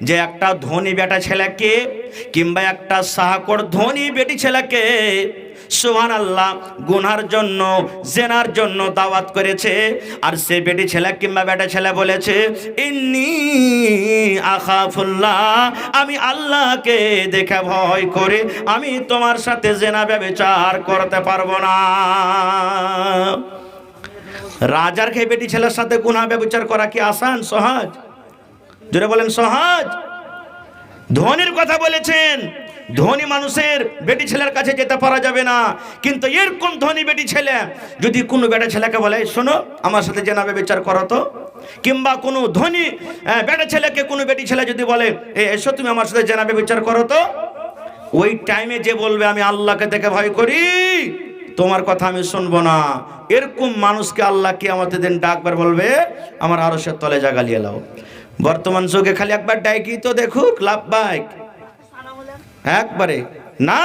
যে একটা ধনী বেটা ছেলেকে কিংবা একটা সাহাকর ধনী বেটি ছেলেকে সুবহানাল্লাহ গুনার জন্য জেনার জন্য দাওয়াত করেছে, আর সে বেটি ছেলে কিংবা বেটা ছেলে বলেছে ইন্নী আখাফুল্লাহ, আমি আল্লাহকে দেখে ভয় করে আমি তোমার সাথে জেনা ব্যভিচার করতে পারবো না। রাজার খেয়ে বেটি ছেলের সাথে গুনাহ ব্যভিচার করা কি আসান, সহজ? জোরে বলেন সহজ? ধনীর কথা বলেছেন, ধনী মানুষের বেটি ছেলের কাছে যেতে পারা যাবে না, কিন্তু এরকম ধনী বেটি ছেলে যদি কোনো বেটা ছেলেকে বলে শোনো আমার সাথে জেনা ব্যভিচার করো তো, কিংবা কোনো ধনী বেটা ছেলেকে কোনো বেটি ছেলে যদি বলে এসো তুমি আমার সাথে জেনা ব্যভিচার করো তো, ওই টাইমে যে বলবে আমি আল্লাহকে দেখে ভয় করি, তোমার কথা আমি শুনবো না, এরকম মানুষকে আল্লাহ কিয়ামতের দিন ডাকবার বলবে আমার আরশের তলে জায়গা লিয়ে লাও। বর্তমান যুগে খালি একবার ডাকি তো দেখুক লাভবাইক, একবারে না।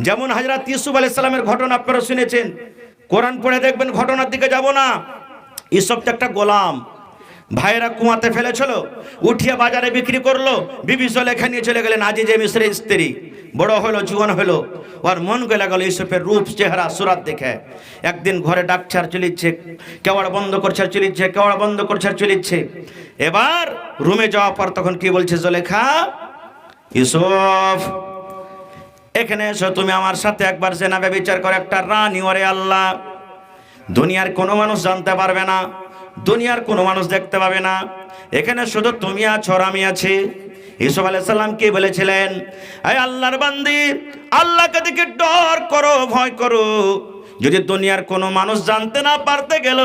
যেমন হযরত ইউসুফ আলাইহিস সালামের ঘটনা আপনারা শুনেছেন, কোরআন পড়ে দেখবেন, ঘটনার দিকে যাব না। ইউসুফ তো একটা গোলাম, ভাইয়েরা কুয়াতে ফেলেছিল, উঠিয়ে বাজারে বিক্রি করলো, বিবি জুলেখা নিয়ে চলে গেলেন আজিজে মিসরের স্ত্রী। বড় হলো, জুয়ান হলো, ওর মন গলে গেল ইউসুফের রূপ চেহারা সুরাত দেখে। একদিন ঘরে ডাকছে আর চলিচ্ছে, কেওয়াড় বন্ধ করছে আর চলিচ্ছে, কেওয়াড় বন্ধ করছে আর চলিচ্ছে। এবার রুমে যাওয়ার পর তখন কি বলছে জুলেখা, ইউসুফ এখানে এসো, তুমি আমার সাথে একবার জেনা ব্যভিচার করে একটা রানী, ওরে আল্লাহ দুনিয়ার কোনো মানুষ জানতে পারবে না, দুনিয়ার কোনো মানুষ দেখতে পাবে না, এখানে শুধু তুমি আছো আর আমি আছি। ইউসুফ আলাইহিস সালাম কি বলেছিলেন, এই আল্লাহর বান্দি আল্লাহকে দেখে ডর করো, ভয় করো। যদি দুনিয়ার কোনো মানুষ জানতে না পারতে গেল,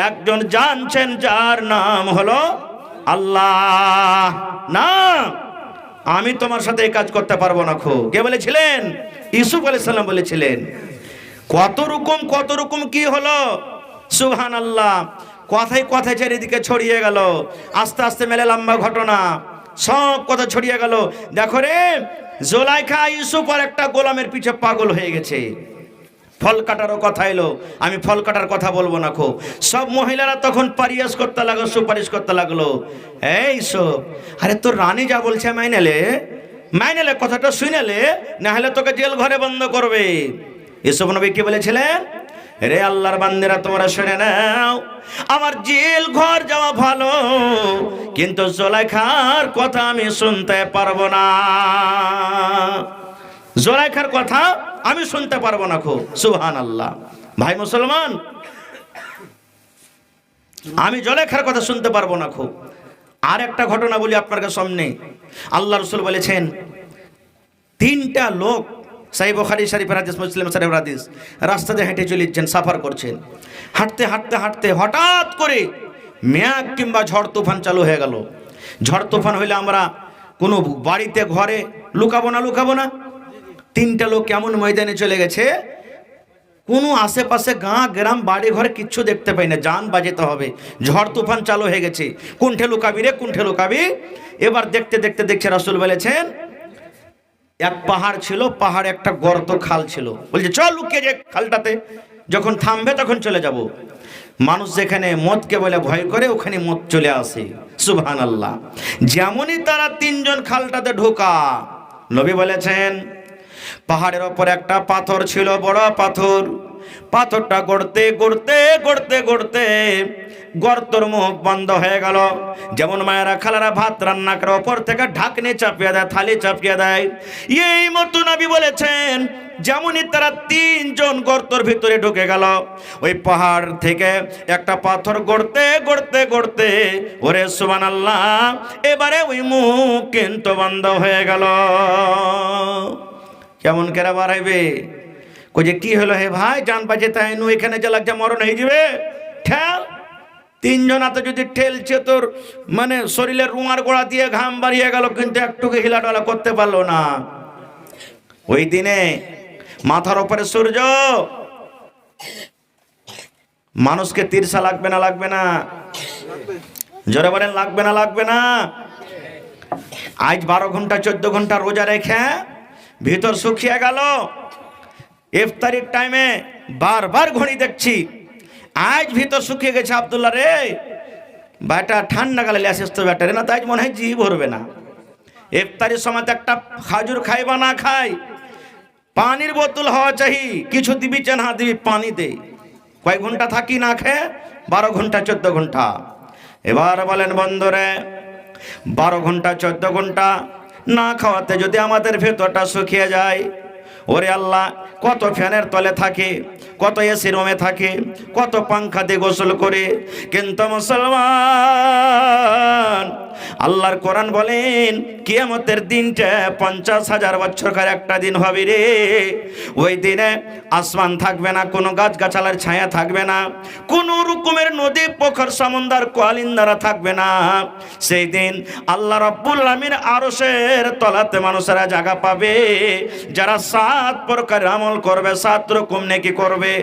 একজন জানছেন যার নাম হলো আল্লাহ। না আমি তোমার সাথে এই কাজ করতে পারবো না। কে বলেছিলেন? ইউসুফ আলাইহিস সালাম বলেছিলেন। কত রকম কি হলো, সুবহানাল্লাহ। কথায় কথায় চারিদিকে ছড়িয়ে গেল, আস্তে আস্তে মেলে লম্বা ঘটনা, সব কথা ছড়িয়ে গেল। দেখো রে, জুলাইখা ইউসুফ আর একটা গোলামের পিছে পাগল হয়ে গেছে। ফল কাটারও কথা এলো, আমি ফল কাটার কথা বলবো না। সব মহিলারা তখন পারিয়াস করতে লাগলো, সুপারিশ করতে লাগলো, এই সব আরে তোর রানী যা বলছে মাইনেলে কথাটা শুনেলে, না হলে তোকে জেল ঘরে বন্ধ করবে। ইউসুফ নবী কি বলেছিলেন, রে আল্লাহর বান্দিরা তোমরা শুনে নাও, আমার জেল ঘর যাওয়া ভালো, কিন্তু জুলাইখার কথা আমি শুনতে পারবো না, জুলাইখার কথা আমি শুনতে পারবো না। সুবহানাল্লাহ। ভাই মুসলমান, আমি জুলাইখার কথা শুনতে পারবো না। আর একটা ঘটনা বলি আপনার সামনে। আল্লাহ রাসূল বলেছেন, তিনটা লোক, সহিহ বুখারী শরীফের হাদিস, মুসলিম শরীফের হাদিস, রাস্তাতে হেঁটে চলেছেন, সাফার করছেন। হাঁটতে হাঁটতে হাঁটতে হঠাৎ করে মেঘ কিংবা ঝড় তুফান চালু হয়ে গেল। ঝড় তুফান হইলে আমরা কোনো বাড়িতে ঘরে লুকাবো না। তিনটা লোক কেমন ময়দানে চলে গেছে, কোনো আশেপাশে গাঁ গ্রাম বাড়ি ঘরে কিচ্ছু দেখতে পাই না, জান বাজাতে হবে, ঝড় তুফান চালু হয়ে গেছে, কোনঠে লুকাবি। এবার দেখতে দেখছে রাসূল বলেছেন, এক পাহাড় ছিল, পাহাড়ে একটা গর্ত খাল ছিল, বলছে চল লুকিয়ে যে খালটাতে, যখন থামবে তখন চলে যাব। মানুষ যেখানে মদকে বলে ভয় করে, ওখানে মদ চলে আসে। সুবহানাল্লাহ। যেমনই তারা তিনজন খালটাতে ঢোকা, নবী বলেছেন পাহাড়ের ওপর একটা পাথর ছিল, বড় পাথর। পাথরটা গড়তে গর্তর মুখ বন্ধ হয়ে গেল। যেমন মায়েরা খালারা ভাত রান্না করে ওপর থেকে ঢাকনি চাপিয়ে দেয়, থালি চাপিয়ে দেয়, এই মতো নবী বলেছেন যেমনই তারা তিনজন গর্তর ভিতরে ঢুকে গেল, ওই পাহাড় থেকে একটা পাথর গড়তে ওরে সুবহানাল্লাহ, এবারে ওই মুখ কিন্তু বন্ধ হয়ে গেল। কেমন করে বাড়াইবে? কই যে কি হলো হে ভাই, জান বাজে তাই নু, এখানে যে লাগছে মরণ হয়ে যাবে, ঠেল। তিনজন হাতে যদি ঠেলছে, তোর মানে শরীরের রুমার গোড়া দিয়ে ঘাম বাড়িয়ে গেল, কিন্তু একটুকু হিলাডালা করতে পারলো না। ওই দিনে মাথার উপরে সূর্য, মানুষকে তিরসা লাগবে না? জোরে বলেন লাগবে না? আজ 12 ঘন্টা 14 ঘন্টা রোজা রেখে ভিতর শুকিয়ে গেল। ইফতারির টাইমে বারবার ঘড়ি দেখছি, আজ ভিতর শুকিয়ে গেছে। আব্দুল্লাহ রে, ব্যাটা ঠান্ডা কালে লেসেস তো ব্যাটারে না, তাই মনে হয় জি ভরবে না। ইফতারির সময় একটা খাজুর খাই বা না খাই, পানির বোতল হওয়া চাই, কিছু দিবি চান হা দিবি পানি দে। কয়েক ঘন্টা থাকি না খেয়ে? 12 ঘন্টা 14 ঘন্টা। এবার বলেন বন্ধুরে, 12 ঘন্টা 14 ঘন্টা না খাওয়াতে যদি আমাদের ভেতরটা শুকিয়ে যায়, ওরে আল্লাহ, কত ফ্যানের তলে থাকে, কত এসি রুমে থাকে, কত পাংখা দিয়ে গোসল করে, কিন্তু মুসলমান, আল্লাহর কোরআন বলেন কিয়ামতের দিনটা 50,000 বছরকার একটা দিন হবে রে। ওই দিনে আসমান থাকবে না, কোনো গাছগাছালার ছায়া থাকবে না, কোনো রকমের নদী পোখর সমুদ্র কোয়ালিন্দারা থাকবে না। সেই দিন আল্লাহ রাব্বুল আলামিন আরশের তলাতে মানুষেরা জায়গা পাবে যারা 7 প্রকার আমল করবে, 7 রকম নেকি করবে।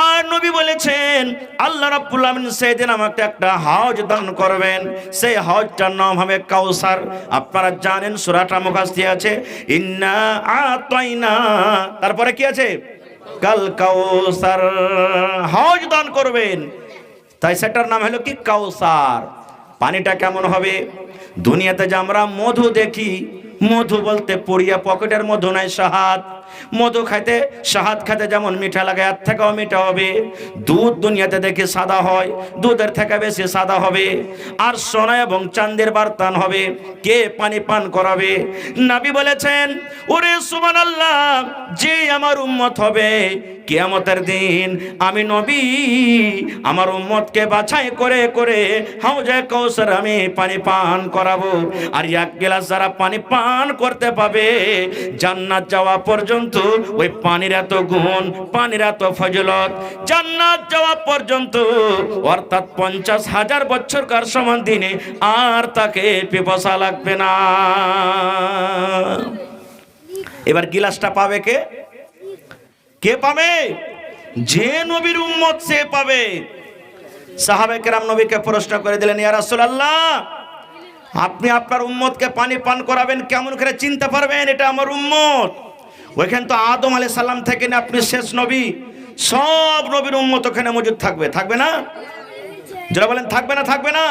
আর নবী বলেছেন আল্লাহ রাব্বুল আলামিন সেই দিন আমাকে একটা হাউজ দান করবেন, সেই হাউজটার নাম হবে কাউসার। আপনারা জানেন সূরাটা মুখস্থ আছে, ইন্না আতাইনা, তারপরে কি আছে? কাল কাউসার, হাউজ দান করবেন, তাই সেটার নাম হলো কি? কাউসার। পানিটা কেমন হবে? দুনিয়াতে যে আমরা মধু দেখি, মধু বলতে পুড়িয়া পকেটের মধু নাই, শাহাদ। মধু খাইতে, শাহাদ খাইতে যেমন মিঠা লাগে, এর থেকেও মিঠা হবে। দুধ দুনিয়াতে দেখি সাদা হয়, দুধের থেকে বেশি সাদা হবে। আর সোনা এবং চাঁদের বার্তান হবে, কে পানি পান করাবে? নবী বলেছেন, ওরে সুবহানাল্লাহ, যে আমার উম্মত হবে কিয়ামতের দিন, আমি নবী আমার উম্মতকে বাছাই করে করে হাউজে কাউসার আমি পানি পান করাবো। আর এক গ্লাস যারা পানি পান করতে পাবে, জান্নাত যাওয়া পর্যন্ত ওই পানির এত গুণ, পানির এত ফজিলত, জান্নাত যাওয়া পর্যন্ত, অর্থাৎ 50,000 বছরকার সমান দিনে আর তাকে পিপাসা লাগবে না। এবার গিলাসটা পাবে কে? কে পাবে? যে নবীর উম্মত সে পাবে। সাহাবায়ে কেরাম নবীকে প্রশ্ন করে দিলেন, ইয়া রাসূলুল্লাহ, আপনি আপনার উম্মতকে পানি পান করাবেন, কেমন করে চিনতে পারবেন এটা আমার উম্মত? ওইখানে তো আদম আলাইহিস সালাম থেকে না আপনি শেষ নবী, সব নবীর উম্মত ওখানে মজুদ থাকবে, থাকবে না? যারা বলেন থাকবে না, থাকবে না?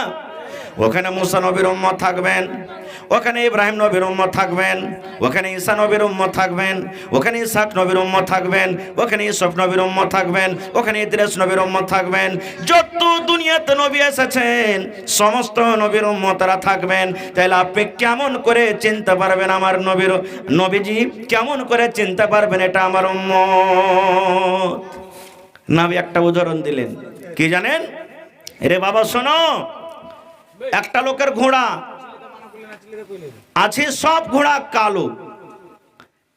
ওখানে মুসা নবীর উম্মত থাকবেন, ওখানে ইব্রাহিম নবীর উম্মত থাকবেন, ওখানে ঈসা নবীর উম্মত থাকবেন, ওখানে ইসহাক নবীর উম্মত থাকবেন, ওখানে ইউসুফ নবীর উম্মত থাকবেন, ওখানে ইদ্রিস নবীর উম্মত থাকবেন। যত দুনিয়াতে নবী এসেছেন সমস্ত নবীর উম্মতরা থাকবেন। তাহলে আপনি কেমন করে চিনতে পারবেন আমার নবীর, নবীজি কেমন করে চিনতে পারবেন এটা আমার উম্মত? নবী একটা উদাহরণ দিলেন, কি জানেন? রে বাবা শোনো, একটা লোকের ঘোড়া আছে, সব ঘোড়া কালো।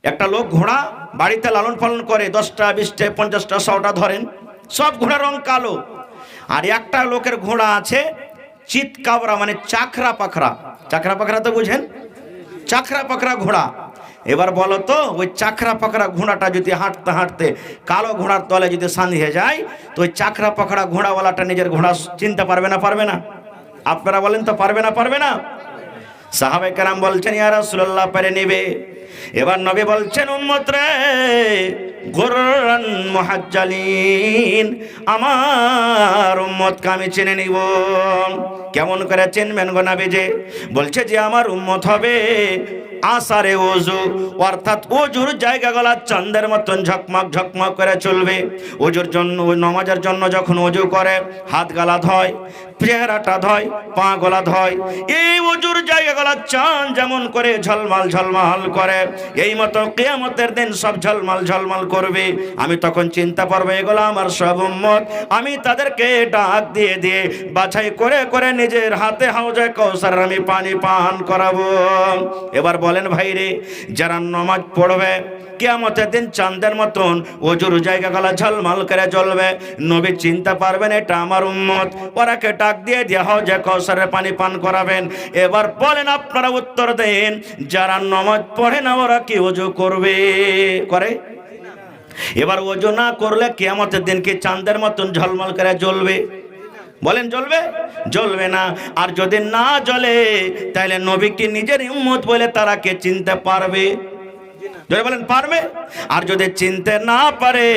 একটা লোক ঘোড়া বাড়িতে লালন পালন করে, 10টা 20টা 50টা 100টা ধরেন, সব ঘোড়ার রং কালো। আর একটা লোকের ঘোড়া আছে চিতকাবরা, মানে চাকরা পাখরা। চাকরা পাখরা তো বুঝেন, চাকরা পাখরা ঘোড়া। এবার বলো তো, ওই চাকরা পাখরা ঘোড়াটা যদি হাঁটতে হাঁটতে কালো ঘোড়ার তলে যদি সাঁধিয়ে যায়, তো ওই চাকরা পাখরা ঘোড়াওয়ালাটা নিজের ঘোড়া চিনতে পারবে না? পারবে না? আপনারা বলেন তো পারবে না, পারবে না? সাহাবায়ে কেরাম বলছেন, ইয়া রাসূলুল্লাহ, পারে নেবে। এবার নবী বলছেন, উম্মত রে, গুররান মুহাজ্জালিন, আমার উম্মতকে আমি চিনে নিব। কেমন করে চিনবেন গো নবীজি? বলছে যে আমার উম্মত হবে আসারে ওযু, অর্থাৎ ওযুর জায়গাগুলো চাঁদের মতন ঝকমক ঝকমক করে চলবে। ওযুর জন্য, নামাজের জন্য যখন ওযু করে হাত গালা ধয়, চেহারাটা ধয়, পা গলা ধয়, এই ওযুর জায়গাগুলো চাঁদ যেমন করে ঝলমল ঝলমল করে, এই মতো কিয়ামতের দিন সব ঝলমল ঝলমল করবে। আমি তখন চিন্তা পারবো এগুলো আমার সব উম্মত। আমি তাদেরকে ডাক দিয়ে দিয়ে বাছাই করে করে নিজের হাতে হাউজে কাউসার আমি পানি পান করাবো। এবার বলেন ভাইরে, যারা নামাজ পড়বে কিয়ামতের দিন চাঁদের মতন ওযুর জায়গাগুলো ঝলমল করে জ্বলবে, নবী চিন্তা পারবেন এটা আমার উম্মত। ওরাকে ডাক দিয়ে দেওয়া হাউজে কাউসারের পানি পান করাবেন। এবার বলেন, আপনারা উত্তর দেন, যারা নামাজ পড়ে না ওরা কি ওযু করবে? করে? এবার ওযু না করলে কিয়ামতের দিন কি চাঁদের মতন ঝলমল করে জ্বলবে? বলেন জ্বলবে? জ্বলবে না। আর যদি না জ্বলে, তাহলে নবী কি নিজের উম্মত বলে তারা কে চিনতে পারবে? যদি বলেন পারবে। আর যদি চিনতে না পারে,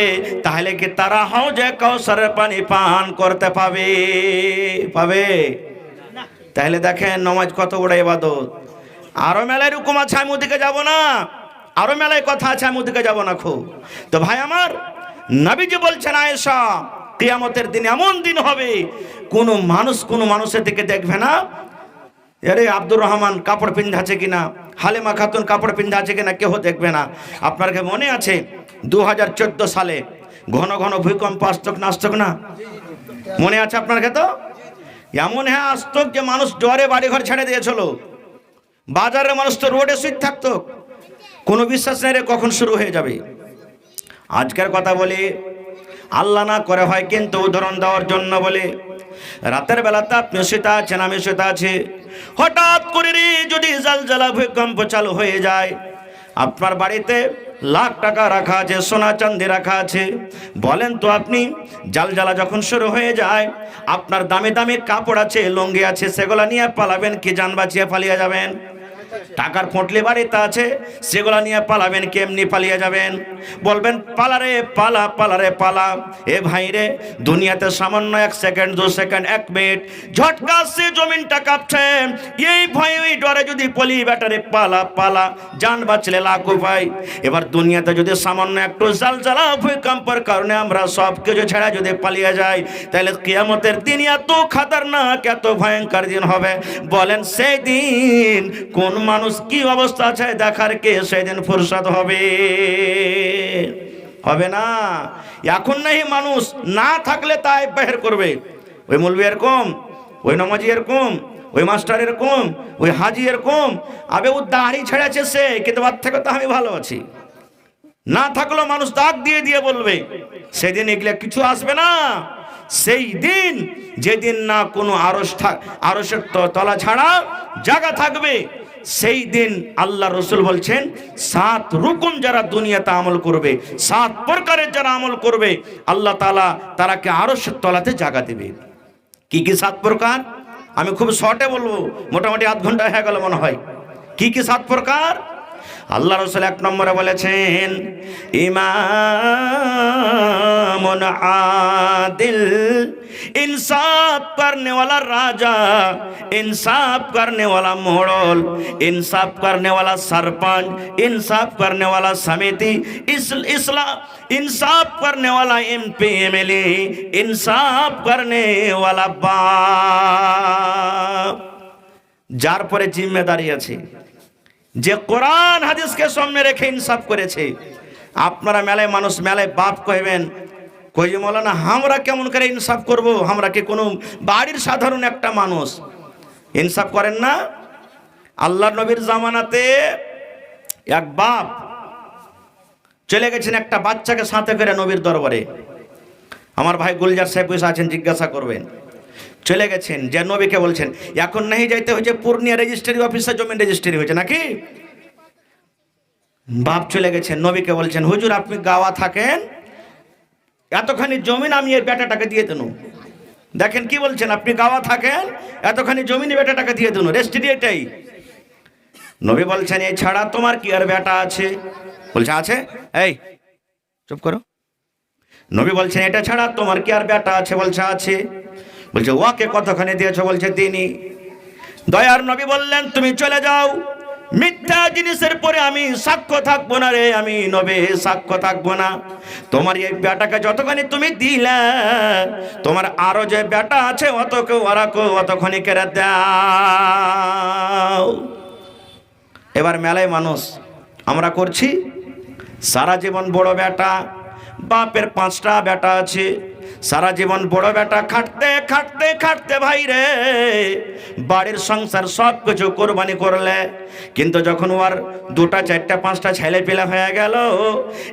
তাহলে কি তারা হাউজে কাউসারের পানি পান করতে পাবে? পাবে? তাহলে দেখেন নমাজ কত বড় ইবাদত। আরো মেলায় রুকুম আছে, আমি ওদিকে যাব না, আরো মেলায় কথা আছে, আমি ওদিকে যাব না খুব। তো ভাই আমার, নবীজি বলছেন আয়েশা, কিয়ামতের দিন এমন দিন হবে কোন মানুষের দিকে দেখবে না, আরে আব্দুর রহমান কাপড় পিন্ধা আছে কিনা, হালিমা খাতুন কাপড় পিন্ধা আছে কিনা, কেউ দেখবে না। আপনার কি মনে আছে 2014 সালে ঘন ঘন ভূমিকম্প আসতক না, আসতক না? মনে আছে আপনার কাছে? তো এমন হ্যাঁ আসতক যে মানুষ জ্বরে বাড়িঘর ছেড়ে দিয়েছিল, বাজারের মানুষ তো রোডে শুয়ে থাকতো, কোনো বিশ্বাস নেই রে কখন শুরু হয়ে যাবে। আজকের কথা বলি, আল্লাহ না করে হয় কিন্তু উদাহরণ দেওয়ার জন্য বলে, রাতের বেলাতে আপনি শুতে আছেন, আমি শুতে আছি, হঠাৎ করে যদি জালজালা ভূমিকম্প চালু হয়ে যায়, আপনার বাড়িতে লাখ টাকা রাখা আছে, সোনা চাঁদি রাখা আছে, বলেন তো আপনি জালজালা যখন শুরু হয়ে যায়, আপনার দামি দামি কাপড় আছে, লুঙ্গি আছে, সেগুলা নিয়ে পালাবেন কি জান বাঁচিয়ে পালিয়ে যাবেন? টাকার ফটলি বাড়িতে আছে, সেগুলা নিয়ে পালাবেন, কেমনি পালিয়ে যাবেন? বলবেন পালারে পালা, পালারে পালা। এ ভাই রে, দুনিয়াতে সামান্য 1 সেকেন্ড 2 সেকেন্ড 1 মিনিট ঝটকা সে জমিনটা কাঁপছে, এই ভয় ওই ডরে যদি বলি বেটারে পালা পালা, জান বাঁচলে লাখ উপায়। এবার দুনিয়াতে যদি সামান্য একটু জালজালা ভূমিকম্পের কারণে আমরা সব কিছু ছেড়ে যদি পালিয়ে যাই, তাহলে কিয়ামতের দিন এত খাতারনাক, এত ভয়ঙ্কর দিন হবে। বলেন সেই দিন কোন মানুষ কি অবস্থা আছে দেখার কে সেদিন ফুরসত হবে? হবে না। এখন নাই মানুষ না থাকলে তাই বের করবে, ওই মৌলবি এরকম, ওই নমাজি এরকম, ওই মাস্টার এরকম, ওই হাজি এরকম, আবে ও দাড়ি ছেড়েছে সে, কিন্তু বাদ থেকে তো আমি ভালো আছি। না থাকলেও মানুষ দাগ দিয়ে দিয়ে বলবে, সেদিন এগুলো কিছু আসবে না। সেই দিন যেদিন না কোনো আরশের তলা ছাড়া জায়গা থাকবে, সেই দিন আল্লাহ রসুল বলছেন 7 রকম যারা দুনিয়াতে আমল করবে, 7 প্রকারের যারা আমল করবে, আল্লাহ তাআলা তারাকে আরশের তলাতে জায়গা দেবে। কি কি 7 প্রকার? আমি খুব শর্টে বলবো, মোটামুটি আধ ঘন্টা হয়ে গেল মনে হয়। কি কি 7 প্রকার? আল্লাহ রসুল 1 নম্বরে বলেছেন ইমামুন আদিল, इंसाफ करने वाला राजा, इंसाफ करने वाला मोड़ल, इंसाफ करने वाला सरपंच, इंसाफ करने वाला समिति, इस्लाम इंसाफ करने वाला एमपी एमएलए, इंसाफ करने वाला बाप। যার পরে জিম্মেদারি আছে, যে কোরআন হাদিসকে সামনে রেখে ইনসাফ করেছে। আপনারা মেলায় মানুষ মেলায় বাপ কইবেন, কই যে মৌলানা আমরা কেমন করে ইনসাফ করব? আমরা কি কোনো বাড়ির সাধারণ একটা মানুষ? ইনসাফ করেন না? আল্লাহর নবীর জামানাতে এক বাপ চলে গেছেন একটা বাচ্চাকে সাথে করে নবীর দরবারে। আমার ভাই গুলজার সাহেব বসে আছেন, জিজ্ঞাসা করবেন। চলে গেছেন, যে নবীকে বলছেন এখন নাই যাইতে হয়েছে পূর্ণিয়া রেজিস্ট্রি অফিসে, জমিন রেজিস্ট্রি হয়েছে নাকি? বাপ চলে গেছেন, নবীকে বলছেন হুজুর আপনি গাওয়া থাকেন, এতখানি জমিন আমি এর বেটাটাকে দিয়ে দেন। দেখেন কি বলছেন, আপনি গাওয়া থাকেন, এতখানি জমিন বেটাটাকে দিয়ে দেন, রেজিস্ট্রি এটাই। নবী বলছেন এছাড়া তোমার কি আর বেটা আছে? বলছে আছে। এই চুপ করো। নবী বলছেন এটা ছাড়া তোমার কি আর বেটা আছে? বলছে আছে। বলছে ওকে কতখানি দিয়েছো? বলছে তিনি। দয়ার নবী বললেন তুমি চলে যাও, মিথ্যা জিনিসের পরে আমি সাক্ষ্য থাকবো না রে, আমি নবী সাক্ষ্য থাকবো না। তোমার এই বেটাকে যতখানি তুমি দিলে, তোমার আরো যে বেটা আছে অতখানি কেড়ে দাও। এবার মেলায় মানুষ আমরা করছি, সারা জীবন বড় বেটা, বাপের 5টা বেটা আছে, সারা জীবন বড় বেটা খাটতে খাটতে খাটতে ভাই রে বাড়ির সংসার সব কিছু কোরবানি করলে, কিন্তু যখন ওর 2টা 4টা 5টা ছেলে পেলে হয়ে গেল,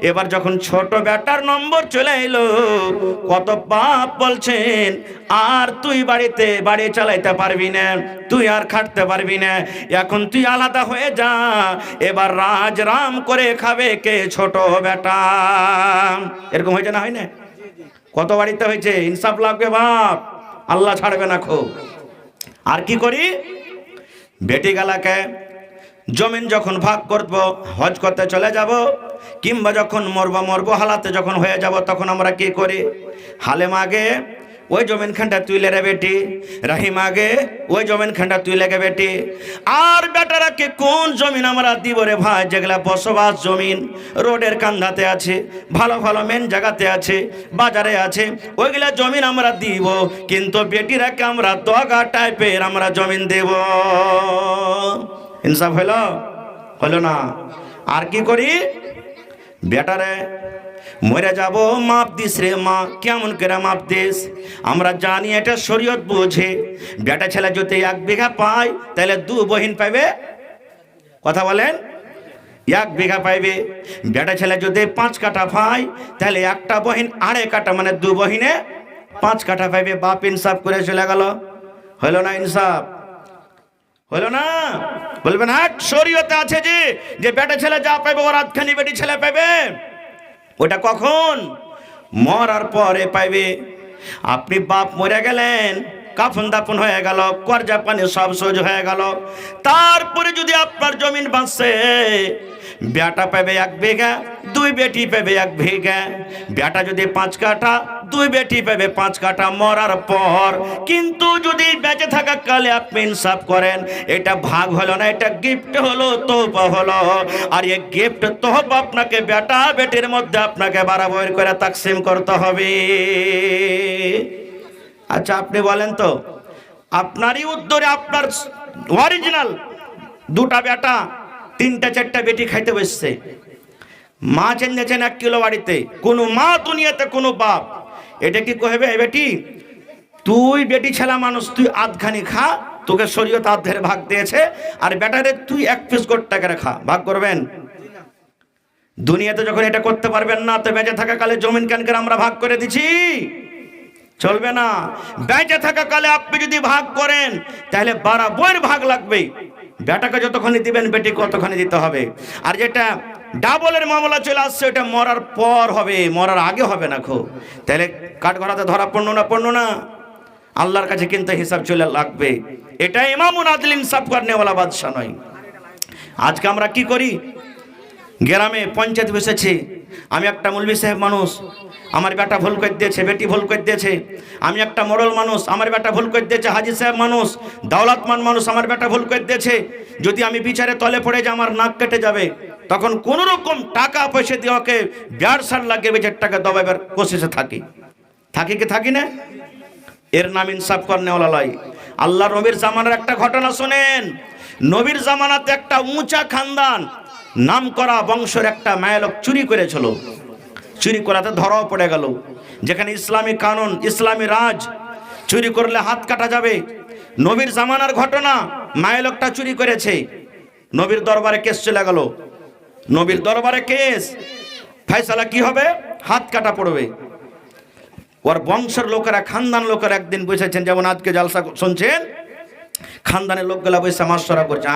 এবার যখন ছোট বেটার নম্বর চলে এলো, কত বাপ বলছেন আর তুই বাড়িতে বাড়ি চালাইতে পারবি না, তুই আর খাটতে পারবি না, এখন তুই আলাদা হয়ে যা, এবার রাজ রাম করে খাবে কে? ছোট বেটা। এরকম হয়েছে না? হয় না? কত বাড়িতে হয়েছে। ইনসাফ লাগবে বাপ, আল্লাহ ছাড়বে না খুব। আর কি করি, বেটি গালাকে জমিন যখন ভাগ করব, হজ করতে চলে যাব, কিংবা যখন মরবো হালাতে যখন হয়ে যাব, তখন আমরা কি করি? হালেম আগে ওই জমিন খানটা তুইলে রে বেটি, রাহিমা গে ওই জমিন খানটা তুইলে গে বেটি। আর বেটারাকে কোন জমিন আমরা দিব রে ভাই? যেগুলা বসবাস জমিন, রোডের কান্ধাতে আছে, ভালো ভালো মেন জায়গাতে আছে, বাজারে আছে, ওইগুলা জমিন আমরা দিব। কিন্তু বেটিরাকে আমরা দগা টাইপের আমরা জমিন দেব। ইনসাফ হলো? হলো না। আর কি করি? বেটারে মরে যাব, মাপ দিস রে মা। কেমন করে মাপ দিস? আমরা জানি এটা শরীয়ত বুঝে। বেটা ছেলে যদি 1 বিঘা পায় তাহলে 2 বহিন পাইবে। কথা বলেন? 1 বিঘা পাইবে। বেটা ছেলে যদি 5 কাঠা পায় তাহলে একটা বহিন 2.5 কাঠা, মানে 2 বহিনে 5 কাঠা পাইবে। বাপ ইনসাফ করে চলে গেল। হলো না ইনসাফ? হলো না? বলবেন হ্যাঁ শরীয়তে আছে যে বেটা ছেলে যা পাইবে ওর আধখানি বেটি ছেলে পাইবে। ওটা কখন? মরার পরে পাইবে। আপনি বাপ মরে গেলেন, কাফন দাফন হয়ে গেল, কর্জা পানি সব সোজ হয়ে গেল, তারপরে যদি আপনার জমিন বাঁচছে, বেটা পাবে 1 বিঘা, 2 বেটি পাবে 1 বিঘা। বেটা যদি 5 কাঠা, 2 বেটি পাবে 5 কাঠা মরার পর। কিন্তু যদি বেঁচে থাকা কালে আপনি ইনসাফ করেন, এটা ভাগ হলো না, এটা গিফট হলো, তোহফা হলো। আর এই গিফট তোহফা আপনাকে বেটা বেটির মধ্যে আপনাকে বরাবর করে তাকসিম করতে হবে। আচ্ছা আপনি বলেন তো, আপনারই উত্তরে আপনার অরিজিনাল 2টা বেটা 3টা 4টা বেটি খাইতে বসছে, মাছ এনেছেন 1 কিলো বাড়িতে, কোন মা দুনিয়াতে কোনো বাপ এটা কি কইবে এই বেটি তুই বেটি ছেলা মানুষ, তুই আধখানি খা, তোকে শরীয়ত আধের ভাগ দিয়েছে, আর বেটারে তুই 1 পিস গোটা করে খা? ভাগ করবেন? দুনিয়াতে যখন এটা করতে পারবেন না, তো বেঁচে থাকা কালে জমিন কেন করে আমরা ভাগ করে দিছি? চলবে না। বেঁচে থাকা কালে আপনি যদি ভাগ করেন তাহলে বরাবর ভাগ লাগবে। বেটাকে যতক্ষণ দিবেন বেটি কতখানি দিতে হবে। আর যেটা ডাবলের মামলা চলে আসছে ওটা মরার পর হবে, মরার আগে হবে না। তাহলে কাঠগড়াতে ধরা পড়লো না? আল্লাহর কাছে কিন্তু হিসাব চলে লাগবে। এটা ইমামুল আদল ইনসাফ করনেওয়ালা বাদশা নয়। আজকে আমরা কি করি? গ্রামে পঞ্চায়েত বসেছে, আমি একটা মৌলভী সাহেব মানুষ, আমার বেটা ভুল করে দিয়েছে, বেটি ভুল করে দিয়েছে। আমি একটা মোড়ল মানুষ, আমার বেটা ভুল করে দিয়েছে। হাজি সাহেব মানুষ, দৌলতমান মানুষ, আমার বেটা ভুল করে দিয়েছে। যদি আমি বিচারে তলে পড়ে যে আমার নাক কেটে যাবে, তখন কোন রকম টাকা পয়সা দিয়ে ওকে 1.5 লাখ বেচার টাকা দবাইবার কোশিশে থাকি কি থাকি না? এর নাম ইনসাফ করনেওয়ালা লয়। আল্লাহ নবীর জামানার একটা ঘটনা শোনেন। নবীর জামানাতে একটা উঁচা খানদান, নাম করা বংশের একটা মায়ালোক চুরি করেছিল। চুরি করাতে ধরাও পড়ে গেল। যেখানে ইসলামী কানুন, ইসলামী রাজ, চুরি করলে হাত কাটা যাবে। নবীর জামানার ঘটনা, মায়ালোকটা চুরি করেছে, নবীর দরবারে কেস চলে গেল। নবীর দরবারে কেস, ফয়সালা কি হবে? হাত কাটা পড়বে। ওর বংশের লোকেরা, খানদান লোকেরা একদিন বসেছেন, যেমন আজকে জালসা শুনছেন, খানদানের লোকগুলা বসে মাসরা করছে,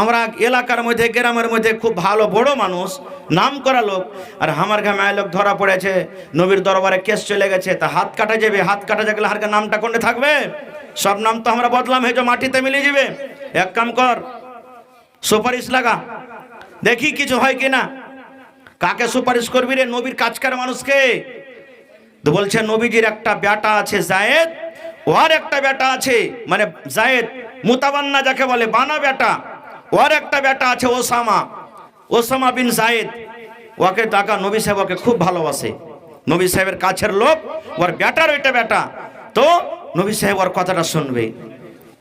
আমরা এলাকার মধ্যে, গ্রামের মধ্যে খুব ভালো বড় মানুষ, নাম করা লোক, আর আমার ঘা মায়ের লোক ধরা পড়েছে, নবীর দরবারে কেস চলে গেছে, তা হাত কাটা যাবে। হাত কাটা যাবে, হারকে নামটা কোনটা থাকবে? সব নাম তো আমরা বদলাম হয়ে মাটিতে মিলিয়ে যাবে। এক কাম কর, সুপারিশ লাগা, দেখি কিছু হয় কিনা। কাকে সুপারিশ করবি রে? নবীর কাজকার মানুষকে। তো বলছে নবীজির একটা বেটা আছে জায়েদ, ওর একটা বেটা আছে, মানে জায়েদ মুতাবান্না যাকে বলে, বানা বেটা, ওর একটা বেটা আছে ওসামা বিন জায়েদ। ওকে টাকা নবী সাহেব ওকে খুব ভালোবাসে, নবী সাহেবের কাছের লোক, ওর বেটার ওইটা বেটা। তো নবী সাহেব ওর কথাটা শুনবে।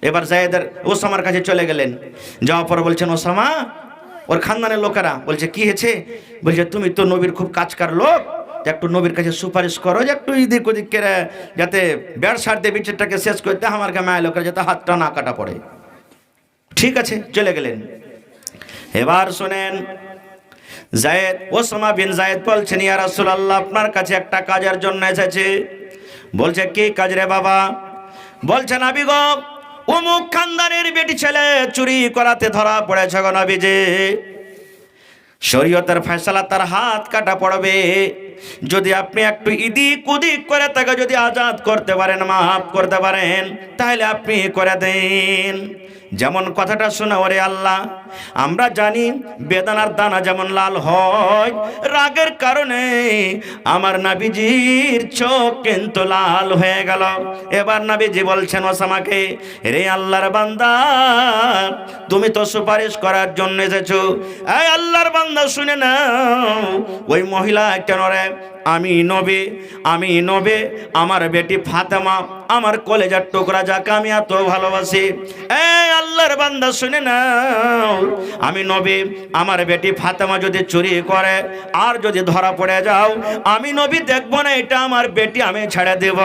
এবার জায়েদের ওসামার কাছে চলে গেলেন। যাওয়ার পর বলছেন, ওসামা, ওর খানদানের লোকেরা বলছে কি হয়েছে? বলছে তুমি তো নবীর খুব কাজকার লোক, একটু নবীর কাছে সুপারিশ করো যে একটু এদিক ওদিক করে যাতে 1.5 দিয়ে বিচারটাকে শেষ করতে আমার মায়ের লোকের যাতে হাতটা না কাটা পড়ে। ঠিক আছে, চলে গেলেন। এবার শোনেন, জায়েদ, ওসামা বিন জায়েদ বলছেন, ইয়া রাসূলুল্লাহ, আপনার কাছে একটা কাজের জন্য এসেছে। বলছে কি কাজ রে বাবা? বলছে নবী গো, অমুক খানদানের বেটি ছেলে চুরি করাতে ধরা পড়েছে গো নবীজি। শরীয়তের ফয়সালা, তার হাত কাটা পড়বে। যদি আপনি একটু ইদিক উদিক করে তাকে যদি আজাদ করতে পারেন, মাফ করতে পারেন, তাহলে আপনি করে দেন। যেমন কথাটা শোনা, ওরে আল্লাহ, আমরা জানি বেদানার দানা যেমন লাল হয়, রাগের কারণে আমার নবীজির চোখ কিন্তু লাল হয়ে গেল। এবার নবীজি বলছেন ওসামাকে, রে আল্লাহর বান্দা, তুমি তো সুপারিশ করার জন্য এসেছো। এই আল্লাহর বান্দা শুনে নাও, ওই মহিলা কেন রে, আমি নবী, আমার বেটি ফাতেমা, আমার কলেজার টুকরা, যাকে আমি এত ভালোবাসি। এই আল্লাহর বান্দা শুনে নাও, আমি নবী, আমার বেটি ফাতেমা যদি চুরি করে আর যদি ধরা পড়ে যাও, আমি নবী দেখব না এটা আমার বেটি, আমি ছেড়ে দেব।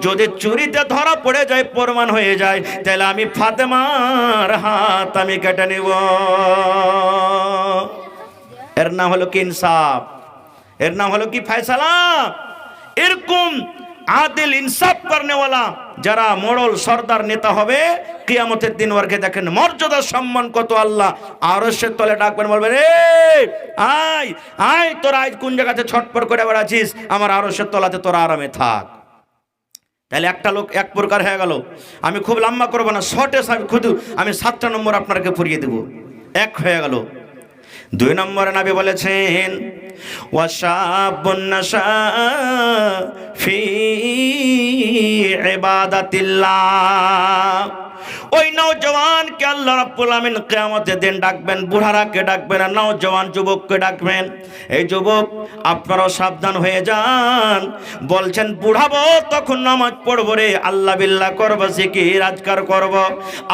যদি চুরিতে ধরা পড়ে যায়, প্রমাণ হয়ে যায়, তাহলে আমি ফাতেমার হাত আমি কেটে নেব। এর নাম হলো কি ইনসাফ, এর নাম হলো কি ফয়সালা। এরকম আদিল ইনসাফ করনেওয়ালা যারা মোড়ল সর্দার নেতা হবে, কিয়ামতের দিন ওরকে দেখেন মর্যাদা সম্মান কত। আল্লাহ আরশের তলে ডাকবেন, বলবেন, রে আয় আয়, তোরা আজ কোন জায়গাতে ছটপট করে বেড়াচ্ছিস, আমার আরশের তলাতে তোরা আরামে থাক। তাহলে একটা লোক এক প্রকার হয়ে গেল। আমি খুব লম্বা করবো না, শর্টে খুদ আমি 7টা নম্বর আপনাকে পড়িয়ে দেব। এক হয়ে গেল। 2 নম্বরে নবী বলেছেন, ওয়াশাবুন নাশা ফি ইবাদাতিল্লাহ। ওই নওজওয়ানকে আল্লাহ রাব্বুল আমিন কিয়ামতের দিন ডাকবেন, বুড়ারাকে ডাকবেন আর নওজওয়ান যুবককে ডাকবেন। এই যুবক, আপনারাও সাবধান হয়ে যান। বলছেন বুড়াবো তখন নামাজ পড়বো রে, আল্লাহ বিল্লাহ করবো, জিকির আজকার করব।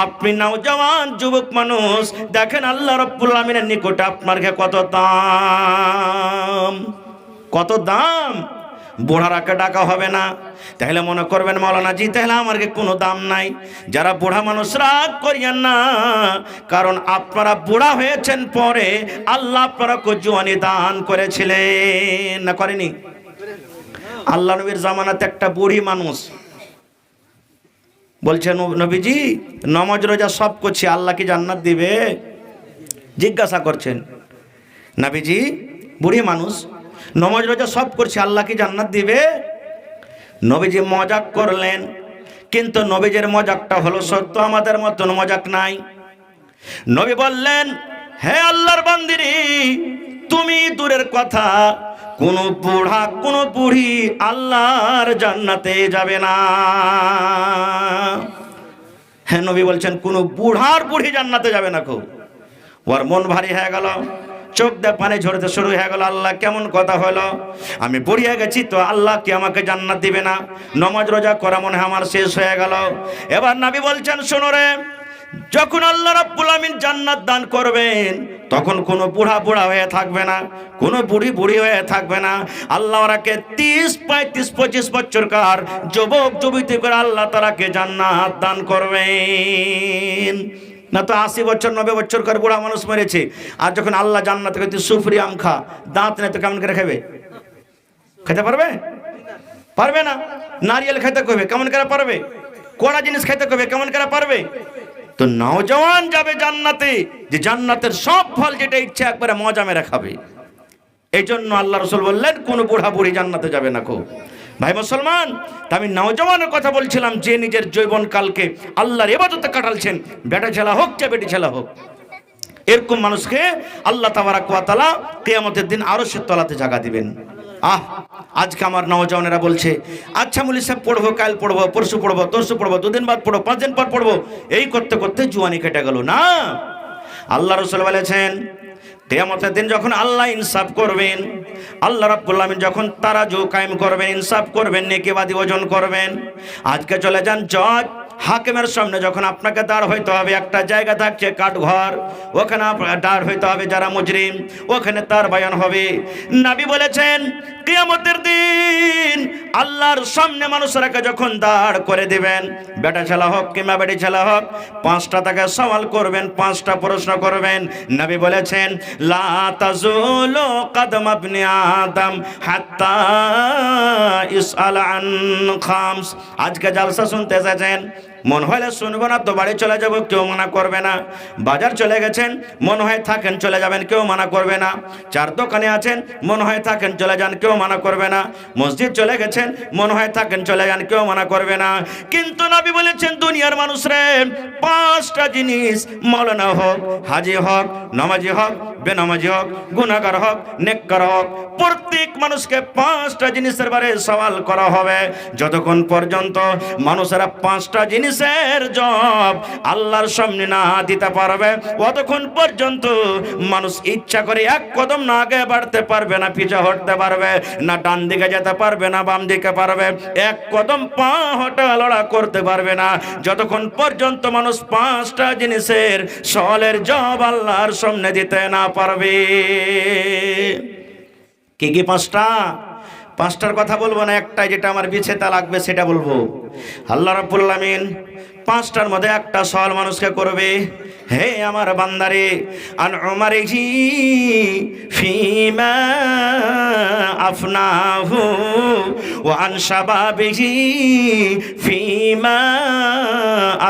আপনি নওজওয়ান যুবক মানুষ, দেখেন আল্লাহ রাব্বুল আমিনের নিকটে আপনার কত দাম, কত দাম। বুড়ারাকে ডাকা হবে না। তাহলে মনে করবেন মাওলানা জি, তাহলে আমার কোনো দাম নাই। যারা বুড়া মানুষ, রাগ করিয়েন না, কারণ আপনারা বুড়া হয়েছেন পরে আল্লাহ আপনারা জওয়ানি দান করেছিলেন না, করেনি? আল্লাহ নবীর জামানাতে একটা বুড়ি মানুষ বলছেন, নবীজি নামাজ রোজা সব করছি, আল্লাহ কি জান্নাত দিবে? জিজ্ঞাসা করছেন নবীজি, বুড়ি মানুষ, নামাজ রোজা সব করছি, আল্লাহ কি জান্নাত দিবে? নবীজি মজাক করলেন, কিন্তু নবীজির মজাকটা হলো সত্য, আমাদের মতন মজাক নাই। নবী বললেন, হে আল্লাহর বান্দিরি, তুমি দূরের কথা, কোন বুড়া কোন বুড়ি আল্লাহর জান্নাতে যাবে না। হ্যাঁ, নবী বলছেন কোন বুড়ার বুড়ি জান্নাতে যাবে না। খুব ওর মন ভারী হয়ে গেল, চোখ দিয়ে পানি ঝরতে শুরু হয়ে গেল। আল্লাহ কেমন কথা হলো, আমি বুড়িয়ে গেছি তো আল্লাহ কি আমাকে জান্নাত দিবে না? নামাজ রোজা করা মনে হয় আমার শেষ হয়ে গেল। এবার নবী বলছেন, শোনো রে, যখন আল্লাহ রাব্বুল আমিন জান্নাত দান করবেন, তখন কোনো বুড়া বুড়া হয়ে থাকবে না, কোনো বুড়ি বুড়ি হয়ে থাকবে না। আল্লাহ ওরাকে 30, 35, 25 বছরকার যুবক যুবতী করে আল্লাহ তারাকে জান্নাত দান করবেন। না তো 80 বছর 90 বছর করে বুড়া মানুষ মরেছে, আর যখন আল্লাহ জান্নাত থেকে সুফরি আম খা, দাঁত নেই তো কেমন করে খাবে? খেতে পারবে? পারবে না। নারিয়েল খেতে কবে, কেমন করে পারবে? কোড়া জিনিস খেতে কবে, কেমন করে পারবে? তো নওজওয়ান যাবে জান্নাতে, যে জান্নাতের সব ফল যেটা ইচ্ছা একবারে মজা মেরে খাবে। এই জন্য আল্লাহ রাসূল বললেন, কোন বুড়া বুড়ি জান্নাতে যাবে না। ভাই মুসলমান, আমি নওজওয়ানের কথা বলছিলাম, যে নিজের যৌবনকালকে আল্লাহর ইবাদতে কাটালছেন, বেটা ছেলা হোক চা বেটি ছেলা হোক, এরকম মানুষকে আল্লাহ তাবারাক ওয়া তাআলা কিয়ামতের দিন আরশের তলাতে জায়গা দিবেন। আজকে আমার নওজওয়ানেরা বলছে, আচ্ছা মুলি সাহেব পড়বো, কাল পড়বো, পরশু পড়বো, তরশু পড়বো, 2 দিন বাদ পড়বো, 5 দিন পর পড়বো, এই করতে করতে জুয়ানি কেটে গেল। না, আল্লাহ রাসূল বলেছেন, কিয়ামতের দিন যখন আল্লাহ ইনসাফ করবেন, আল্লাহ রাব্বুল আমিন যখন তারাজু কায়েম করবেন, ইনসাফ করবেন, নেকিবাদি ওজন করবেন। আজকে চলে যান জজ হাকিমের সামনে, যখন আপনাকে দাঁড় হইতে হবে, একটা জায়গা থাকছে কাঠঘর, ওখানে দাঁড় হইতে হবে যারা মুজরিম, ওখানে তার বয়ান হবে। নবী বলেছেন, কিয়ামতের দিন আল্লাহর সামনে মানুষরাকে যখন দাঁড় করে দিবেন, বেটা ছেলা হোক কিংবা বেটি ছেলা হোক, 5টা তাকে সওয়াল করবেন, 5টা প্রশ্ন করবেন। নবী বলেছেন, লা তাজুলু কদম ইবনে আদম হাত্তা ইসআল আন খামস। আজকে জালসা শুনতে এসেছেন, মন হলে শুনবো না তো বাড়ি চলে যাব, কেউ মানা করবে না। বাজার চলে গেছেন, মন হয় থাকেন চলে যাবেন, কেউ মানা করবে না। চার দোকানে আছেন, মন হয় থাকেন চলে যান, কেউ মানা করবে না। মসজিদ চলে গেছেন, মন হয় থাকেন চলে যান, কেউ মানা করবে না। কিন্তু নবী বলেছেন দুনিয়ার মানুষরে পাঁচটা জিনিস, মাওলানা হোক, হাজি হোক, নামাজি হোক, বেনামাজি হোক, গুনাহগার হোক, নেককার হোক, প্রত্যেক মানুষকে পাঁচটা জিনিসের বারে সওয়াল করা হবে। যতক্ষণ পর্যন্ত মানুষেরা পাঁচটা জিনিসের জবাব আল্লাহর সামনে না দিতে পারবে, অতক্ষণ পর্যন্ত মানুষ ইচ্ছা করে এক কদম না আগে বাড়তে পারবে না, পিছে হটতে পারবে না, ডান দিকে যেতে পারবে না, বাম দিকে পারবে, এক কদম পা হটা লড়া করতে পারবে না, যতক্ষণ পর্যন্ত মানুষ পাঁচটা জিনিসের সওয়ালের জবাব আল্লাহর সামনে দিতে না পারবে। কি কি পাঁচটা? পাঁচটার কথা বলবো না, একটাই যেটা আমার বিছেতা লাগবে সেটা বলবো। আল্লাহ রাব্বুল আলামিন পাঁচটার মধ্যে একটা সওয়াল মানুষকে করবে, হে আমার বান্দারে, আন উমারিহি ফিমা আফনাহু ওয়া আন শাবাবিহি ফিমা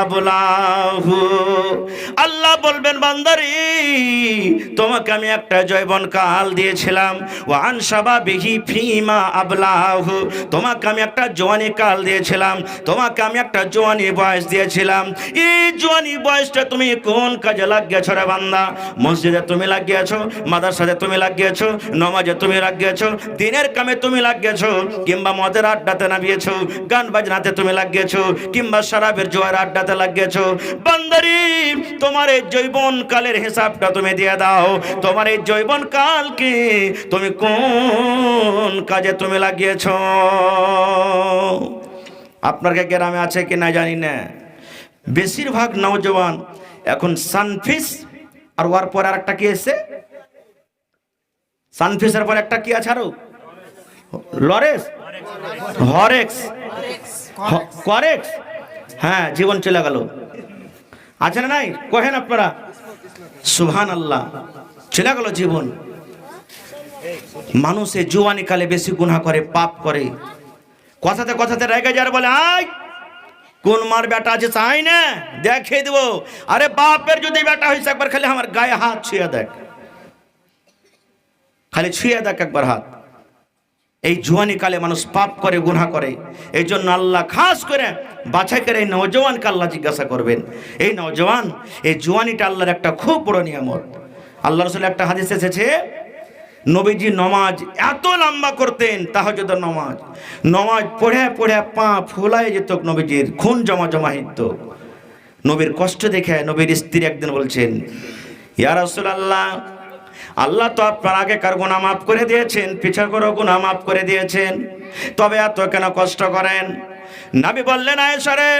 আবলাহু। আল্লাহ বলবেন বান্দারে, তোমাকে আমি একটা যৌবন কাল দিয়েছিলাম, ওয়া আন শাবাবিহি ফিমা আবলাহু, তোমাকে আমি একটা জওয়ানি কাল দিয়েছিলাম, তোমাকে আমি একটা জওয়ানি বয়স দিয়েছিলাম। এই জওয়ানি বয়সটা তুমি কোন কাজে লাগিয়েছো রে বান্দা? মসজিদে তুমি লাগিয়েছো, মাদ্রাসাতে তুমি লাগিয়েছো, নামাজে তুমি লাগিয়েছো, দিনের কামে তুমি লাগিয়েছো, কিংবা মদের আড্ডাতে নামিয়েছো, গান বাজনাতে তুমি লাগিয়েছো, কিংবা শরাবের জোয়ার আড্ডাতে লাগিয়েছো। বান্দারি, তোমার এই যৌবন কালের হিসাবটা তুমি দিয়ে দাও। তোমার এই যৌবন কালকে তুমি কোন কাজে তুমি লাগিয়েছো? আপনার গ্রামে আছে কি না জানি না, বেশিরভাগ নওজওয়ান এখন সানফিস আর ওর পর আর একটা কি এসছে, সানফিসের পর একটা কি আছে আরো, লরেক্স, হরেক্স, করেক্স, হ্যাঁ জীবন চলে গেল। আছে না নাই? কহেন আপনারা সুবহানাল্লাহ, চলে গেল জীবন। মানুষে জুয়ানি কালে বেশি গুনাহ করে, পাপ করে, কথাতে কথাতে রেগে যার বলে আয় কোন মার বেটা আছে চাই না দেখিয়ে দেবো। আরে বাপের যদি বেটা হয়েছে একবার খালি আমার গায়ে হাত ছুঁয়ে দেখ, খালি ছুঁয়ে দেখ একবার হাত। এই জুয়ানি কালে মানুষ পাপ করে, গুনাহ করে। এই জন্য আল্লাহ খাস করে বাছাই করে এই নওজওয়ানকে আল্লাহ জিজ্ঞাসা করবেন, এই নওজওয়ান, এই জুয়ানিটা আল্লাহর একটা খুব বড় নিয়ামত। আল্লাহ রাসূল একটা হাদিস এসেছে, নবীজি নমাজ এত লম্বা করতেন, তাহাজ্জুদের নমাজ, নমাজ পড়ে পড়ে পা ফুলায় যেত, নবীজির খুন জমা হইত। নবীর কষ্ট দেখে নবীর স্ত্রী একদিন বলছেন, ইয়া রাসূলুল্লাহ, আল্লাহ তো আপনার আগেকার গুনাহ মাফ করে দিয়েছেন, পিছাকার গুনাহ মাফ করে দিয়েছেন, তবে এত কেন কষ্ট করেন? নবী বললেন, আয়েশা রে,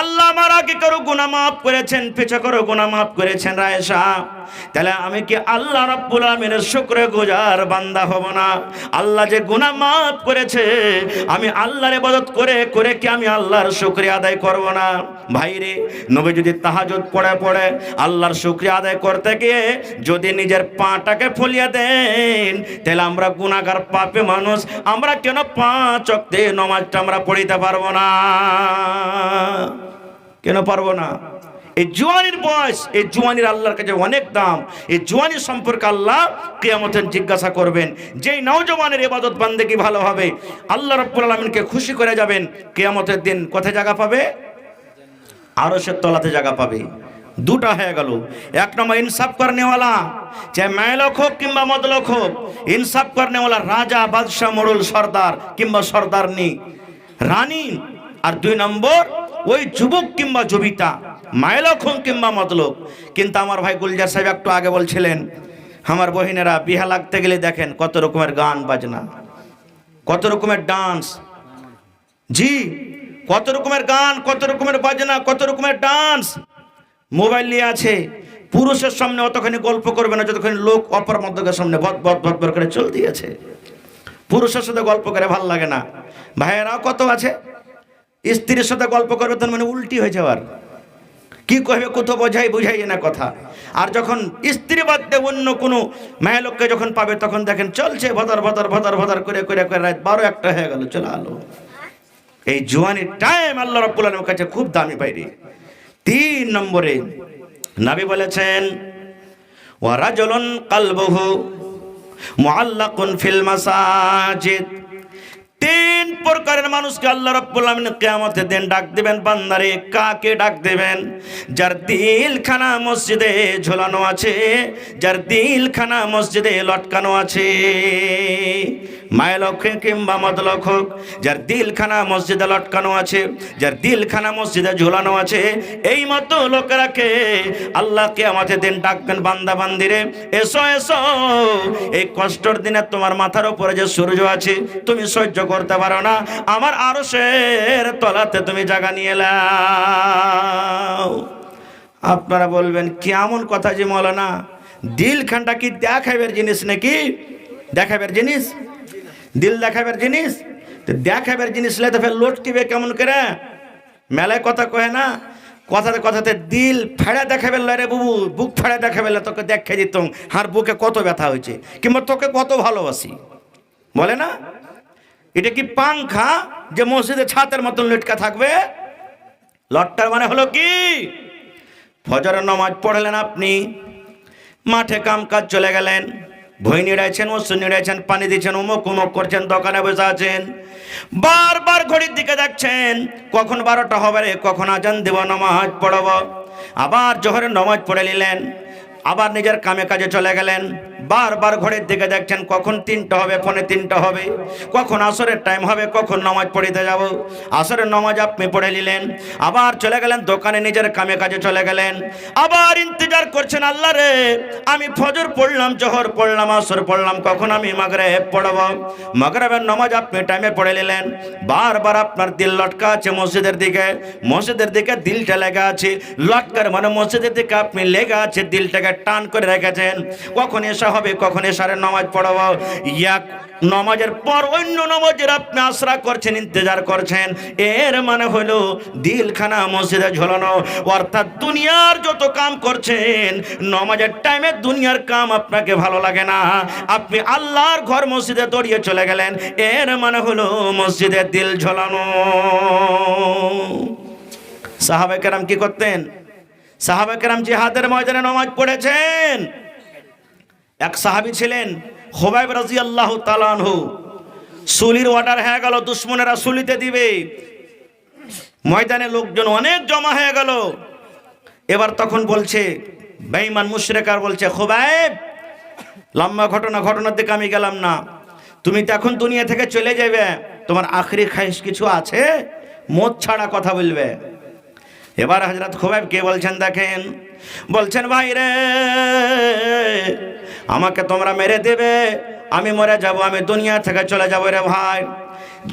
আল্লাহ আমার আগেকার গুনাহ মাফ করেছেন, পিছাকার গুনাহ মাফ করেছেন আয়েশা, তাহলে আমি কি আল্লাহ রাব্বুল আমিনের শুকরগুজার বান্দা হব না? আল্লাহ যে গুনাহ মাফ করেছে, আমি আল্লাহর ইবাদত করে করে কি আমি আল্লাহর শুকরিয়া আদায় করব না? ভাইরে, নবী যদি তাহাজ্জুদ পড়ে পড়ে আল্লাহর শুকরিয়া আদায় করতে গিয়ে যদি নিজের পাটাকে ফুলিয়ে দেন, তাহলে আমরা গুনাহগার পাপী মানুষ, আমরা কেন 5 ওয়াক্তে নামাজটা আমরা পড়িতে পারবো না? কেন পারবো না? এই জওয়ানির বয়স, এই জওয়ানির আল্লাহর কাছে অনেক দাম। এই জওয়ানি সম্পর্কে আল্লাহ কিয়ামতে জিজ্ঞাসা করবেন। যেই নওজওয়ানের ইবাদত বান্দেগি ভালো হবে, আল্লাহ রাব্বুল আলামিনকে খুশি করে যাবেন, কিয়ামতের দিন কোথায় জায়গা পাবে? আরশের তলাতে জায়গা পাবে। দুটা হয়ে গেল। এক নম্বর ইনসাফ করনেওয়ালা, চাহে মেয়েলোক হোক কিংবা মদলোক হোক, ইনসাফ করনেওয়ালা রাজা, বাদশাহ, মোড়ল, সর্দার কিংবা সর্দারনি, রানী। আর 2 নম্বর ওই যুবক কিংবা যুবিতা, মাইলক হোক কিংবা মতলক। কিন্তু আমার ভাই গুলজার সাহেব একটু আগে বলছিলেন, আমার বহিনেরা বিহা লাগতে গেলে দেখেন কত রকমের গান বাজনা, কত রকমের ডান্স, জি কত রকমের গান, কত রকমের বাজনা, কত রকমের ডান্স। মোবাইল নিয়ে আছে, পুরুষের সামনে অতখানি গল্প করবে না যতখানি লোক অপর মধ্যকের সামনে ভদ ভদ ভদ ভদ করে চলতে আছে। পুরুষের সাথে গল্প করে ভাল লাগে না। ভাইয়েরাও কত আছে, স্ত্রীর সাথে গল্প করবে তার মানে উল্টি হয়ে যাওয়ার, কি কহবে কোথাও বুঝাই না কথা। আর যখন স্ত্রী বাদ দিয়ে অন্য কোনো মেয়ে লোককে যখন পাবে, তখন দেখেন চলছে ভদর ভদর ভদর ভদর করে করে করে রাত 12-1 হয়ে গেল, চলে আলো। এই জওয়ানির টাইম আল্লাহ রাব্বুল আলামিনের কাছে খুব দামি বাইরে। 3 নম্বরে নবী বলেছেন ওয়া রাজুলুন কলবুহু মুআল্লাকুন ফিল মাসাজিদ। 3 প্রকারের মানুষকে আল্লাহ রাব্বুল আলামিন কিয়ামতের দিন ডাক দিবেন। বান্দারে, কাকে ডাক দিবেন? যার দিলখানা মসজিদে ঝোলানো আছে, যার দিলখানা মসজিদে লটকানো আছে, মাইলক কিংবা মদলক হোক, যার দিলখানা মসজিদে লটকানো আছে, যার দিলখানা মসজিদে ঝোলানো আছে, এই মতো লোকেরাকে আল্লাহ কিয়ামতের দিন ডাকবেন, বান্দা বান্দিরে এসো এসো, এই কষ্টের দিনে তোমার মাথার উপরে যে সূর্য আছে তুমি সহ্য করতে পারো না, আমার আরশের তলাতে তুমি জায়গা নিয়ে নাও। আপনারা বলবেন কেমন কথা যে মৌলানা, দিলখানটা কি দেখাবের জিনিস নাকি? দেখাবের জিনিস? দিল দেখাবের জিনিস? তো দেখাবের জিনিস লে তো ফের লটকিবে কেমন করে? মেলায় কথা কহে না, কথাতে কথাতে দিল ফেড়ে দেখাবে রে বুবু, বুক ফেড়ে দেখাবে, তোকে দেখে দিতাম হার বুকে কত ব্যথা হয়েছে, কিংবা তোকে কত ভালোবাসি, বলে না? এটা কি পাংখা যে মসজিদে ছাতের মতন লটকা থাকবে? লটকার মানে হলো কি? ফজরের নামাজ পড়লেন আপনি, মাঠে কাম কাজ চলে গেলেন, ভই নিড়াইছেন, ওষুধ নিড়াইছেন, পানি দিচ্ছেন, উমুক উমুক করছেন, দোকানে বসে আছেন, বারবার ঘড়ির দিকে দেখছেন কখন 12টা হবে রে, কখন আজান দেব, নামাজ পড়ব। আবার জোহরের নামাজ পড়ে নিলেন, আবার নিজের কামে কাজে চলে গেলেন, বারবার ঘড়ির দিকে দেখছেন কখন 3টা হবে, পৌনে 3টা হবে, কখন আসরের টাইম হবে, কখন নামাজ পড়িতে যাব। আসরের নামাজ আপনি পড়ে নিলেন, আবার চলে গেলেন দোকানে, নিজের কামে কাজে চলে গেলেন, আবার ইন্তজার করছেন, আল্লাহ রে আমি ফজর পড়লাম, জোহর পড়লাম, আসর পড়লাম, কখন আমি মাগরিব পড়ব। মাগরিবের নামাজ আপনি টাইমে পড়ে নিলেন, বারবার আপনার দিল লটকা আছে মসজিদের দিকে, মসজিদের দিকে দিলটা লেগে আছে, লটকার মানে মসজিদের দিকে আপনি লেগে আছে, দিলটাকে টান করে রেখেছেন, কখন এসা হবে, কখন এশারের নামাজ পড়ব। এক নামাজের পর অন্য নামাজের আপনি আশরা করছেন, ইন্তজার করছেন, এর মানে হলো দিলখানা মসজিদে ঝোলানো। অর্থাৎ দুনিয়ার যত কাম করছেন, নামাজের টাইমে দুনিয়ার কাম আপনাকে ভালো লাগে না, আপনি আল্লাহর ঘর মসজিদে দৌড়িয়ে চলে গেলেন, এর মানে হলো মসজিদে দিল ঝোলানো। সাহাবায়ে কেরাম কি করতেন? সাহাবায়ে কেরাম জিহাদের ময়দানে নামাজ পড়েছেন। এক সাহাবী ছিলেন খুবাইব রাদিয়াল্লাহু তাআলা আনহু, সুলির অর্ডার হয়ে গেল, দুশমনেরা সুলিতে দিবে, ময়দানে লোকজন অনেক জমা হয়ে গেল। এবার তখন বলছে বেঈমান মুশরিকরা বলছে, খুবাইব লম্বা ঘটনার দিকে আমি গেলাম না, তুমি তো এখন দুনিয়া থেকে চলে যাবে, তোমার আখরি খায়েশ কিছু আছে? মত ছাড়া কথা বলবে। এবার হযরত খুবাইব কে বলছেন দেখেন, বলছেন ভাই রে আমাকে তোমরা মেরে দেবে, আমি মরে যাব, আমি দুনিয়া থেকে চলে যাব রে ভাই,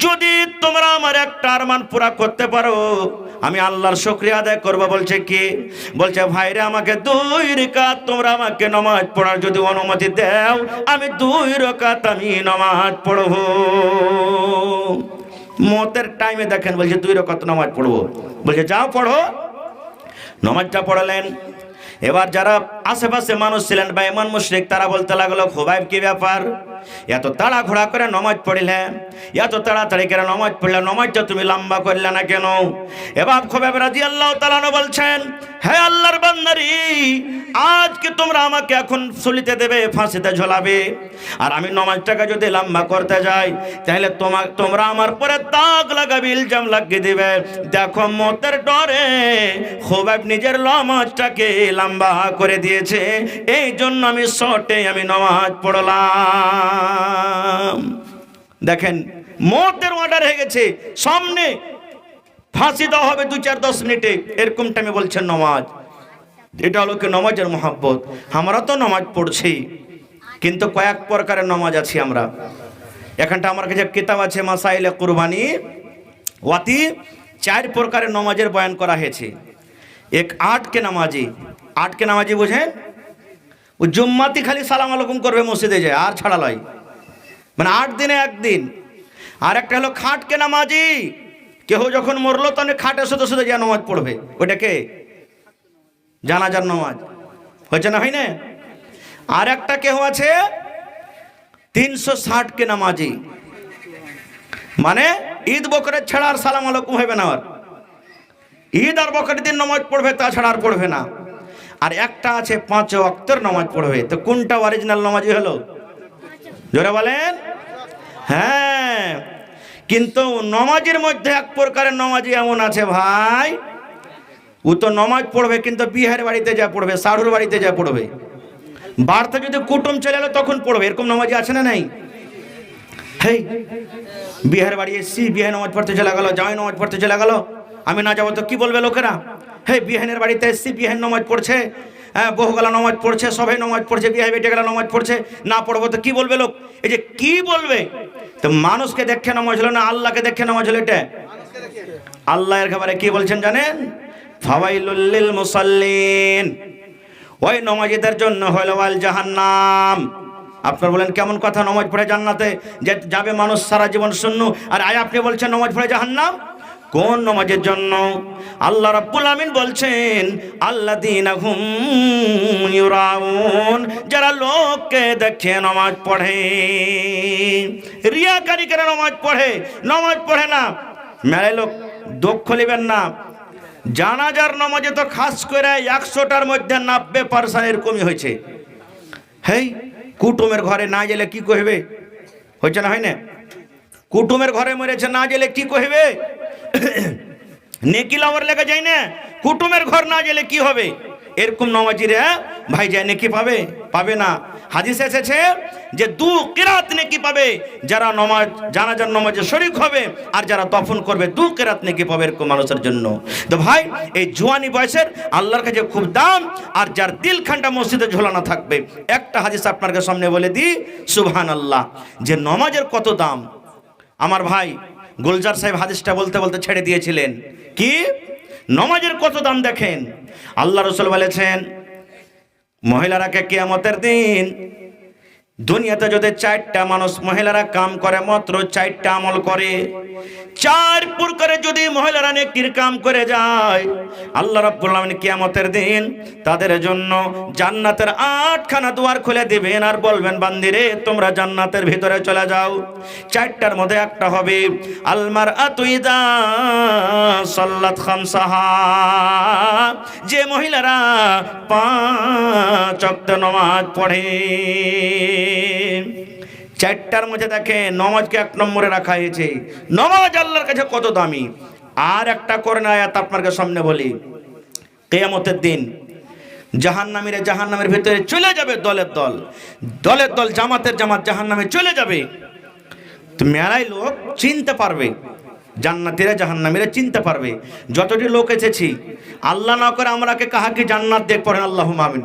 যদি তোমরা আমার একটা আরমান পুরা করতে পারো আমি আল্লাহর শুকরিয়া আদায় করব। বলছে কি? বলছে ভাই রে আমাকে 2 রাকাত তোমরা আমাকে নামাজ পড়ার যদি অনুমতি দাও, আমি 2 রাকাত আমি নামাজ পড়ব। মতের টাইমে দেখেন বলছে 2 রাকাত নামাজ পড়বো, বলছে যাও পড়ো। নামাজটা পড়লেন। এবার যারা আশেপাশে মানুষ ছিলেন বেঈমান মুশরিক, তারা বলতে লাগলো খুবাইব কি ব্যাপার, এত তাড়াহুড়া করে নামাজ পড়লে, এত তাড়াতাড়ি করে নামাজ পড়লে, নামাজটা তুমি লম্বা করলে না কেন? এবার খুবাইব রাদিয়াল্লাহু তাআলা আনহু বলছেন, হে আল্লাহর বান্দারি, আজকে তোমরা আমাকে এখন সুলিতে দেবে, ফাঁসিতে ঝোলাবে, আর আমি নামাজটাকে যদি লম্বা করতে যাই তাহলে তোমরা আমার পরে দাগ লাগাবে, ইলজাম লাগিয়ে দিবে। দেখো মতের ডরে খুবাইব নিজের নামাজটাকে লম্বা করে দিয়েছে, এই জন্য আমি শর্টে আমি নামাজ পড়লাম। দেখেন মতের অর্ডার হয়ে গেছে, সামনে ফাঁসি দেওয়া হবে 2-4-10 মিনিটে, এরকম টাইমে বলছেন নামাজ। এটা হলো কি নামাজের মহব্বত। আমরা তো নামাজ পড়ছি, কিন্তু কয়েক প্রকারের নামাজ আছে আমরা। এখানটা আমার কাছে কিতাব আছে মাসাইলে কুরবানি ওয়াতি, 4 প্রকারের নামাজের বয়ান করা হয়েছে। এক 8 কে নামাজি, 8 কে নামাজি বুঝেন? ও জুম্মাতি খালি সালাম আলাইকুম করবে মসজিদে যায়, আর ছাড়া লয়, মানে 8 দিনে 1 দিন। আর একটা হলো খাট কে নামাজি, কেহ যখন মরলো তখন খাটে শুধু শুধু যা নামাজ পড়বে, ওইটাকে জানাজার নামাজ হচ্ছে না, হয় না? আর একটা কেহ আছে 360 কে নামাজি, মানে ঈদ বকরের ছাড়া আর সালাম আলাইকুম হবে না। আর ঈদ আর বকরের দিন নামাজ পড়বে, তাছাড়া আর পড়বে না। আর একটা আছে 5 ওয়াক্তের নামাজ পড়বে। তো কোনটা অরিজিনাল নামাজি হলো? জোরে বলেন। হ্যাঁ, কিন্তু নামাজের মধ্যে এক প্রকারের নামাজি এমন আছে ভাই, ও তো নামাজ পড়বে কিন্তু বিহার বাড়িতে যা পড়বে, সাড়ুর বাড়িতে যা পড়বে, বাড়িতে যদি কুটুম চলে এলো তখন পড়বে। এরকম নামাজি আছে না নাই? হেই, বিহার বাড়ি এসছি, বিহার নামাজ পড়তে চলে গেল, জামাই নামাজ পড়তে চলে গেল, আমি না যাবো তো কি বলবে লোকেরা? হেই, বিহানের বাড়িতে এসছি, বিহান নামাজ পড়ছে, হ্যাঁ, বহুগলা নামাজ পড়ছে, সবাই নামাজ পড়ছে, বিহার বেটে গেলা নামাজ পড়ছে, না পড়বো তো কি বলবে লোক? এই যে কি বলবে, তো মানুষকে দেখে নামাজ হলো না, আল্লাহকে দেখে নামাজ হলো। এটা আল্লাহ এর খাবারে কি বলছেন জানেন? ফাওয়াইলুল লিল মুসাল্লিন, ওই নামাজীদের জন্য হলো আল জাহান্নাম। আপনারা বলেন কেমন কথা, নামাজ পড়ে জান্নাতে যাবে মানুষ সারা জীবন শূন্য, আর আয় আপনি বলছেন নামাজ পড়ে জাহান্নাম? কোন নামাজের জন্য? আল্লাহ রাব্বুল আমিন বলছেন আল্লাযীনা হুম ইউরাউন, যারা লোককে দেখে নামাজ পড়ে। রিয়াকারী করে নামাজ পড়ে না। মেলে লোক দুঃখ নেবেন না, জানাজার নামাজে তো খাস করে 100টার মধ্যে 90% এরকমই হয়েছে। হেই, কুটুমের ঘরে না গেলে কি কইবে? হয়েছে না, হয় না? কুটুমের ঘরে মরেছে, না গেলে কি কইবে? নেকি লাওয়ার লেগে যায় না, কুটুমের ঘর না গেলে কি হবে? এরকম নামাজিরা ভাই যায় নেকি পাবে না। হাদিসে এসেছে যে 2 কিরাত নেকি পাবে যারা নামাজ জানাজার নামাজে শরীক হবে, আর যারা দফন করবে 2 কিরাত নেকি পাবে এরকম মানুষের জন্য। তো ভাই, এই জওয়ানি বয়সের আল্লাহর কাছে খুব দাম, আর যার দিলখানটা মসজিদে ঝোলানো থাকবে। একটা হাদিস আপনাদের সামনে বলে দিই, সুবহানাল্লাহ, যে নামাজের কত দাম। আমার ভাই গুলজার সাহেব হাদিসটা বলতে বলতে ছেড়ে দিয়েছিলেন। কি নামাজের কত দাম দেখেন। আল্লাহ রাসূল বলেছেন, মহিলারা কিয়ামতের দিন দুনিয়াতে যদি 4টা মানুষ মহিলারা কাম করে, মাত্র 4টা আমল করে, 4 প্রকারে যদি মহিলারা নেকির কাম করে যায়, আল্লাহ রাব্বুল আলামিন কিয়ামতের দিন তাদের জন্য জান্নাতের 8খানা দুয়ার খুলে দিবেন, আর বলবেন বান্দিরে তোমরা জান্নাতের ভিতরে চলে যাও। 4টার মধ্যে একটা হবে আল মারআতু ইযা সাল্লাত খামসাহা, যে মহিলারা 5 ওয়াক্ত নামাজ পড়ে। 4টার মধ্যে দেখে নামাজকে 1 নম্বরে রাখা হয়েছে। নামাজ আল্লাহর কাছে কত দামি। আর একটা কোরআন আয়াত আপনাদের সামনে বলি, কিয়ামতের দিন জাহান্নামীরা জাহান্নামের ভিতরে চলে যাবে, দলের দল, জামাতের জামাত জাহান্নামে চলে যাবে। তো মেলাই লোক চিনতে পারবে, জান্নাতীরা জাহান্নামীরা চিনতে পারবে। যতটি লোক এসেছি, আল্লাহ না করে আমরাকে কাহাকে জান্নাত দেখ, পড়েন আল্লাহুম্মা আমিন,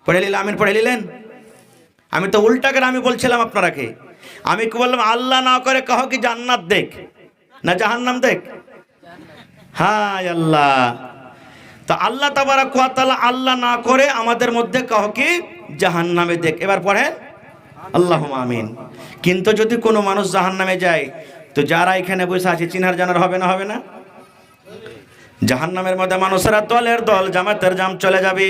পড়ে নিলেন, আমিন পড়ে নিলেন। আমি তো উল্টা করে আমি বলছিলাম আপনারাকে, আমি কি বললাম? আল্লাহ না করে কাহো কি জান্নাত দেখ না জাহান্নাম দেখ? হায় আল্লাহ। তো আল্লাহ তাবারাক ওয়া তাআলা আল্লাহ না করে আমাদের মধ্যে কাহো কি জাহান্নামে দেখ। এবার পড়েন আল্লাহুম্মা আমিন। কিন্তু যদি কোনো মানুষ জাহান্নামে যায়, তো যারা এখানে বসে আছে চিনার জানার হবে না? জাহান্নামের মধ্যে মানুষেরা দলের দল, জামাতের জাম চলে যাবে।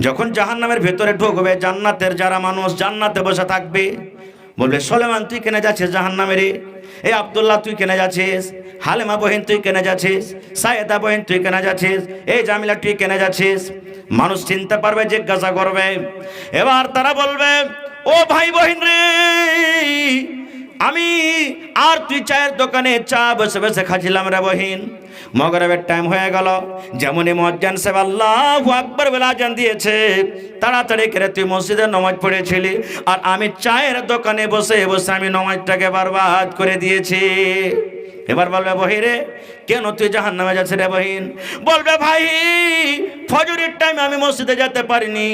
যখন জাহান্নামের ভেতরে ঢুকবে, জান্নাতের যারা মানুষ জান্নাতে বসে থাকবে, বলবে সুলাইমান তুই কেনে যাচ্ছিস জাহান্নামে রে? এই আব্দুল্লাহ তুই কেনে যাচ্ছিস? হালিমা বহিন তুই কেনে যাচ্ছিস? সায়েদা বহিন তুই কেনে যাচ্ছিস? এই জামিলা তুই কেনে যাচ্ছিস? মানুষ চিনতে পারবে, জিজ্ঞাসা করবে। এবার তারা বলবে, ও ভাই বহিন রে, আমি আর তুই চায়ের দোকানে চা বসে বসে খাচ্ছিলাম রে বহিন, মগরিবের টাইম হয়ে গেল, যেমনই মুয়াজ্জিন সাহেব আল্লাহু আকবার বলে আযান দিয়েছে, তাড়াতাড়ি করে তুই মসজিদে নামাজ পড়েছিলি, আর আমি চায়ের দোকানে বসে বসে আমি নামাজটাকে বরবাদ করে দিয়েছি। এবার বলবে, বহিরে কেন তুই জাহান্নামে যাচ্ছিস রে বহিন? বলবে, ভাই ফজরের টাইমে আমি মসজিদে যেতে পারিনি,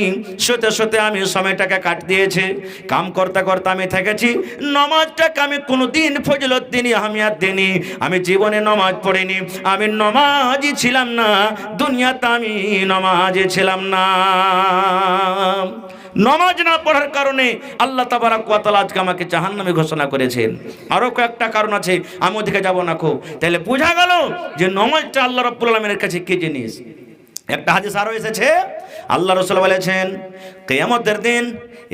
শুতে আমি সময়টাকে কাট দিয়েছি, কাম করতে করতে আমি থেকেছি, নামাজটাকে আমি কোনোদিন ফজিলত দিনই আহমিয়াত দিইনি, আমি জীবনে নামাজ পড়িনি, আমি নামাজই ছিলাম না, দুনিয়াতে আমি নামাজই ছিলাম না। নামাজ না পড়ার কারণে আল্লাহ তাবারাক ওয়া তাআলা আজকে আমাকে জাহান্নামে ঘোষণা করেছেন। আরো কয়েকটা কারণ আছে, আমি ওদিকে যাব না। তাহলে বোঝা গেল যে নামাজটা আল্লাহ রাব্বুল আলামিনের কাছে কি জিনিস। একটা হাদিস আরো এসেছে, আল্লাহ রাসূল বলেছেন কিয়ামতের দিন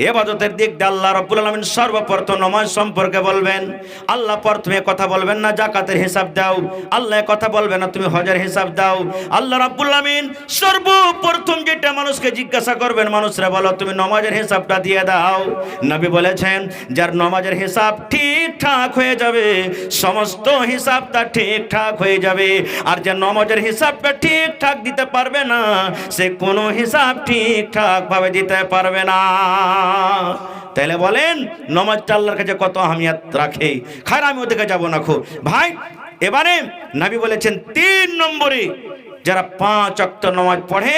ইবাদতের দিক দিয়ে আল্লাহ রাব্বুল আলামিন সর্বপ্রথম নামাজ সম্পর্কে বলবেন। আল্লাহ প্রথমে কথা বলবেন না যাকাতের হিসাব দাও, আল্লাহ কথা বলবেন না তুমি হজের হিসাব দাও। আল্লাহ রাব্বুল আলামিন সর্বপ্রথম যেটা মানুষকে জিজ্ঞাসা করবেন, মানুষরা বলো তুমি নামাজের হিসাবটা দিয়ে দাও। নবী বলেছেন যার নামাজের হিসাব ঠিকঠাক হয়ে যাবে, সমস্ত হিসাবটা ঠিকঠাক হয়ে যাবে। আর যে নামাজের হিসাবটা ঠিকঠাক দিতে পারবে না, সে কোনো হিসাব ঠিকঠাক ভাবে দিতে পারবে না। তাহলে বলেন নামাজটা আল্লাহর কাছে কত আহমিয়ত রাখে। খার আমি ওদিকে যাব না খো ভাই। এবারে নবী বলেছেন 3 নম্বরে যারা 5 ওয়াক্ত নামাজ পড়ে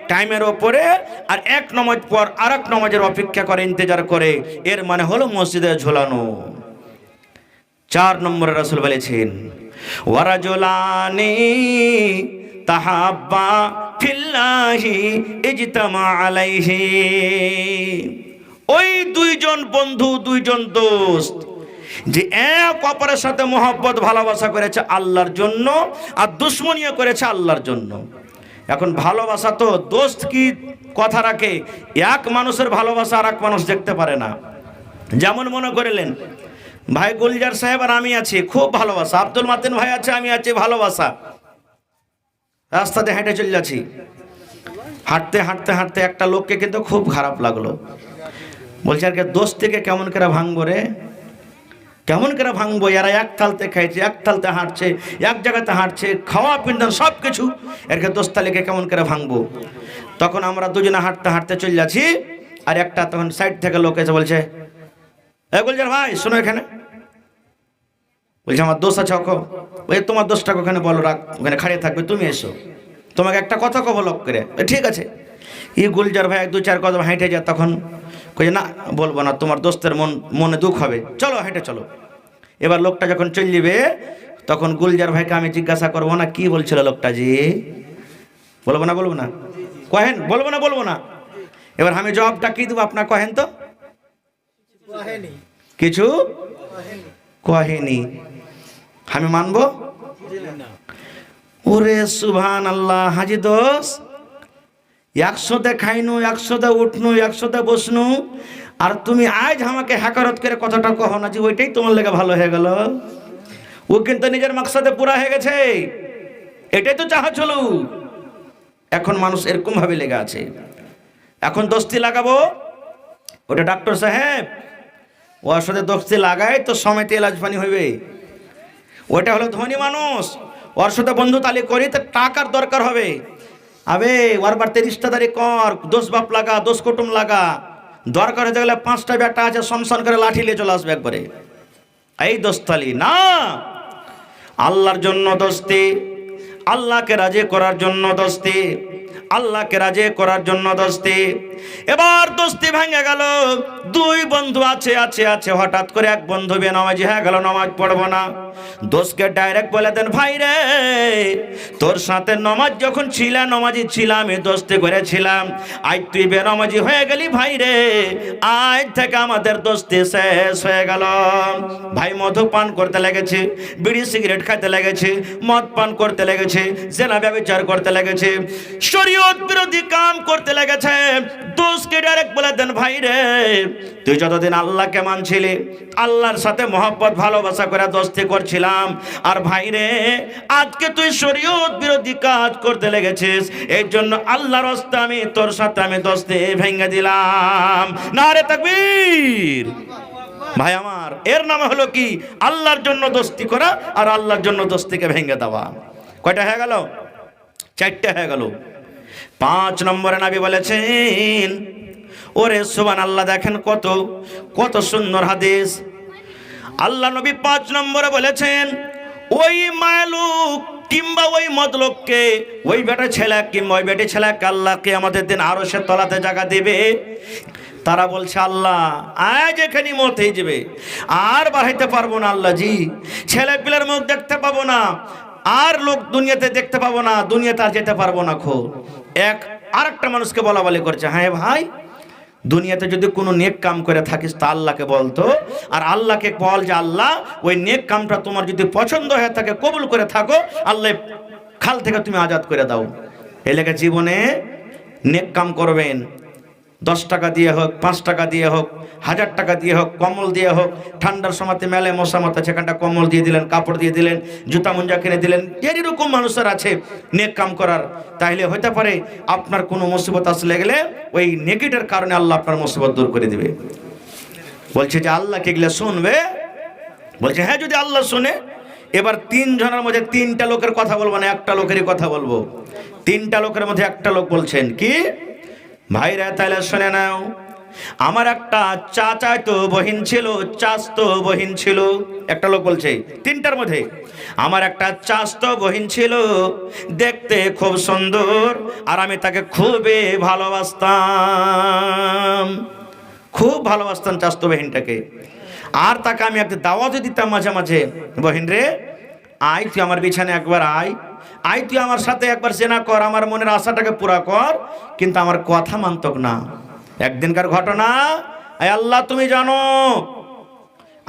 টাইমের ওপরে, আর এক নামাজ পর আরেক নামাজের অপেক্ষা করে, ইন্তজার করে, এর মানে হলো মসজিদে ঝোলানো। 4 নম্বরে রাসূল বলেছেন ওয়ারাজুলানি তাহাব্বা ফিল্লাহি ইজতামা আলাইহি। ওই 2 জন বন্ধু, 2 জন দোস্ত যে এক অপরের সাথে মহব্বত ভালোবাসা করেছে আল্লাহর জন্য, আর দুশমনিও করেছে আল্লাহর জন্য। এখন ভালোবাসা তো দোস্ত কি কথা রাখে, এক মানুষের ভালোবাসা আর এক মানুষ দেখতে পারে না। যেমন মনে করিলেন ভাই গুলজার সাহেব আর আমি আছি, খুব ভালোবাসা। আব্দুল মাতিন ভাই আছে, আমি আছি, ভালোবাসা। রাস্তাতে হেঁটে চলে যাচ্ছি, হাঁটতে হাঁটতে হাঁটতে একটা লোককে কিন্তু খুব খারাপ লাগলো। বলছে আর দোস্ত থেকে কেমন করে ভাঙবো রে, কেমন করে ভাঙবো? এরা এক তালতে খাইছে, এক তালতে হাঁটছে, এক জায়গাতে হাঁটছে, খাওয়া পিন্ডন সব কিছু, এরকে দোস্তালিকে কেমন করে ভাঙবো? তখন আমরা দুজনে হাঁটতে হাঁটতে চলে যাচ্ছি, আর একটা তখন সাইড থেকে লোক এসে বলছে এ গুলজার ভাই শোনো এখানে। বলছে আমার দোষ আছে অকো। ওই তোমার দোষটাকে ওখানে বলো, রাখ, ওখানে খাড়িয়ে থাকবে, তুমি এসো, তোমাকে একটা কথা কব লোক করে। ঠিক আছে। এই গুলজার ভাই 2-4 কদম হেঁটে যায়, তখন কই না বলবো না, তোমার দোস্তের মনে দুঃখ হবে, চলো হেঁটে চলো। এবার লোকটা যখন চলে যাবে, তখন গুলজার ভাইকে আমি জিজ্ঞাসা করবো না কি বলছিল লোকটা, জি বলবো না, বলবো না, কহেন বলবো না, বলবো না। এবার আমি জবাবটা কি দেবো আপনার কহেন তো? কিছু কহেনি, আমি মানবো? ওরে সুবহানাল্লাহ, হাজি দোষ 100তে খাইনু, 100তে উঠনু, 100তে বসনু, আর তুমি আজ আমাকে হ্যাকারত করে কথাটা কহ না যে ওইটাই তোমার লেগে ভালো হয়ে গেল। ও কিন্তু নিজের মাকসাদে পুরা হয়ে গেছে, এটাই তো চাহাচ্ছিল। এখন মানুষ এরকম ভাবে লেগে আছে। এখন দোস্তি লাগাবো, ওটা ডাক্তার সাহেব ওর সাথে দোস্তি লাগায় তো সমেতে এলাজ পানি হইবে। ওটা হলো ধনী মানুষ, ওর সাথে বন্ধু তালি করি তো টাকার দরকার হবে। আবে ওর বাড়িতে রিশতেদারি কর, দোষ বাপ লাগা, দোষ কুটুম লাগা, দরকার হতে গেলে 5টা বেটা আছে, সমসান করে লাঠি নিয়ে চলে আসবে একবারে। এই দোস্তালি না, আল্লাহর জন্য দোস্তি, আল্লাহকে রাজি করার জন্য দোস্তি, আল্লাহকে রাজি করার জন্য দোস্তি। এবার দোস্তি ভেঙে গেল, 2 বন্ধু আছে আছে আছে, হঠাৎ করে এক বন্ধু বেনামাজি হয়ে গেল, নামাজ পড়বো না। দোস্তকে ডাইরেক্ট বলে দেন ভাই রে, তোর সাথে নামাজ যখন ছিলাম, নামাজি ছিলাম, আমি দোস্তি করেছিলাম, আজ তুই বেনামাজি হয়ে গেলি ভাই রে, আজ থেকে আমাদের দোস্তি শেষ হয়ে গেল। ভাই মধু পান করতে লেগেছে, বিড়ি সিগারেট খাইতে লেগেছে, মদ পান করতে লেগেছে, জেনা ব্যভিচার করতে লেগেছে, শরীয়ত বিরোধী কাম করতে লেগেছে। দোস্তকে ডাইরেক্ট বলে দেন ভাই রে, তুই যতদিন আল্লাহকে মানছিলি, আল্লাহর সাথে মহব্বত ভালোবাসা করে দোস্তি করছিলাম, আর ভাই রে আজকে তুই শরীয়ত বিরোধী কাজ করতে লেগেছিস, এই জন্য আল্লাহর রাস্তা আমি তোর সাথে আমি দোস্তি ভেঙে দিলাম। নারে তাকবীর। ভাই আমার, এর নাম হলো কি? আল্লাহর জন্য দোস্তি করা আর আল্লাহর জন্য দোস্তিকে ভেঙে দেওয়া। কয়টা হয়ে গেল? 4টে হয়ে গেল। 5 নম্বরে নবী বলেছেন, ওরে সুবহানাল্লাহ, দেখেন কত কত সুন্দর হাদিস। আল্লাহ নবী 5 নম্বরে বলেছেন, ওই মায়ালুক কিংবা ওই মদলোককে, ওই বেটা ছেলে কিংবা ওই বেটি ছেলেকে আল্লাহকে আমাদের দিন আরো সে তলাতে জায়গা দেবে। তারা বলছে আল্লাহ আজ এখানে মত হয়ে যাবে, আর বাড়াইতে পারবো না আল্লাহ জি, ছেলে পিলের মুখ দেখতে পাবো না, আর লোক দুনিয়াতে দেখতে পাবো না, দুনিয়াতে আর যেতে পারবো না। খো আরেকটা মানুষকে বলা বলি করছে, হ্যাঁ ভাই দুনিয়াতে যদি কোনো নেক কাম করে থাকিস তা আল্লাহকে বলতো, আর আল্লাহকে বল যে আল্লাহ ওই নেক কামটা তোমার যদি পছন্দ হয়ে থাকে, কবুল করে থাকো, আল্লাহ খাল থেকে তুমি আজাদ করে দাও। এই লেগে জীবনে নেক কাম করবেন। 10 টাকা দিয়ে হোক, 5 টাকা দিয়ে হোক, 1000 টাকা দিয়ে হোক, কম্বল দিয়ে হোক। ঠান্ডার সময়তে মেলে মশা মাথা, সেখানটা কম্বল দিয়ে দিলেন, কাপড় দিয়ে দিলেন, জুতা মুঞ্জা কিনে দিলেন। এরকম মানুষের আছে নেক কাম করার। তাইলে হতে পারে আপনার কোনো মুসিবত আসলে গেলে ওই নেকিটার কারণে আল্লাহ আপনার মুসিবত দূর করে দিবে। বলছে যে আল্লাহ কে গেলে শুনবে? বলছে হ্যাঁ, যদি আল্লাহ শুনে। এবার 3 জনের মধ্যে 3টা লোকের কথা বলবো না, একটা লোকেরই কথা বলবো। 3টা লোকের মধ্যে একটা লোক বলছেন কি, ভাইরা তাইলে শুনে নাও, আমার একটা চাচাতো বহিন ছিল, চাচতো বহিন ছিল। একটা লোক বলছে 3টার মধ্যে, আমার একটা চাচতো বহিন ছিল, দেখতে খুব সুন্দর, আর আমি তাকে খুবই ভালোবাসতাম, খুব ভালোবাসতাম চাচতো বহিনটাকে। আর তাকে আমি একটা দাওয়াতও দিতাম মাঝে মাঝে, বহিন রে আয় তুই আমার বিছানে একবার আয়, আয় তুই আমার সাথে একবার জেনা কর, আমার মনের আশাটাকে পুরা কর। কিন্তু আমার কথা মানতক না। একদিনকার ঘটনা, আয় আল্লাহ তুমি জানো,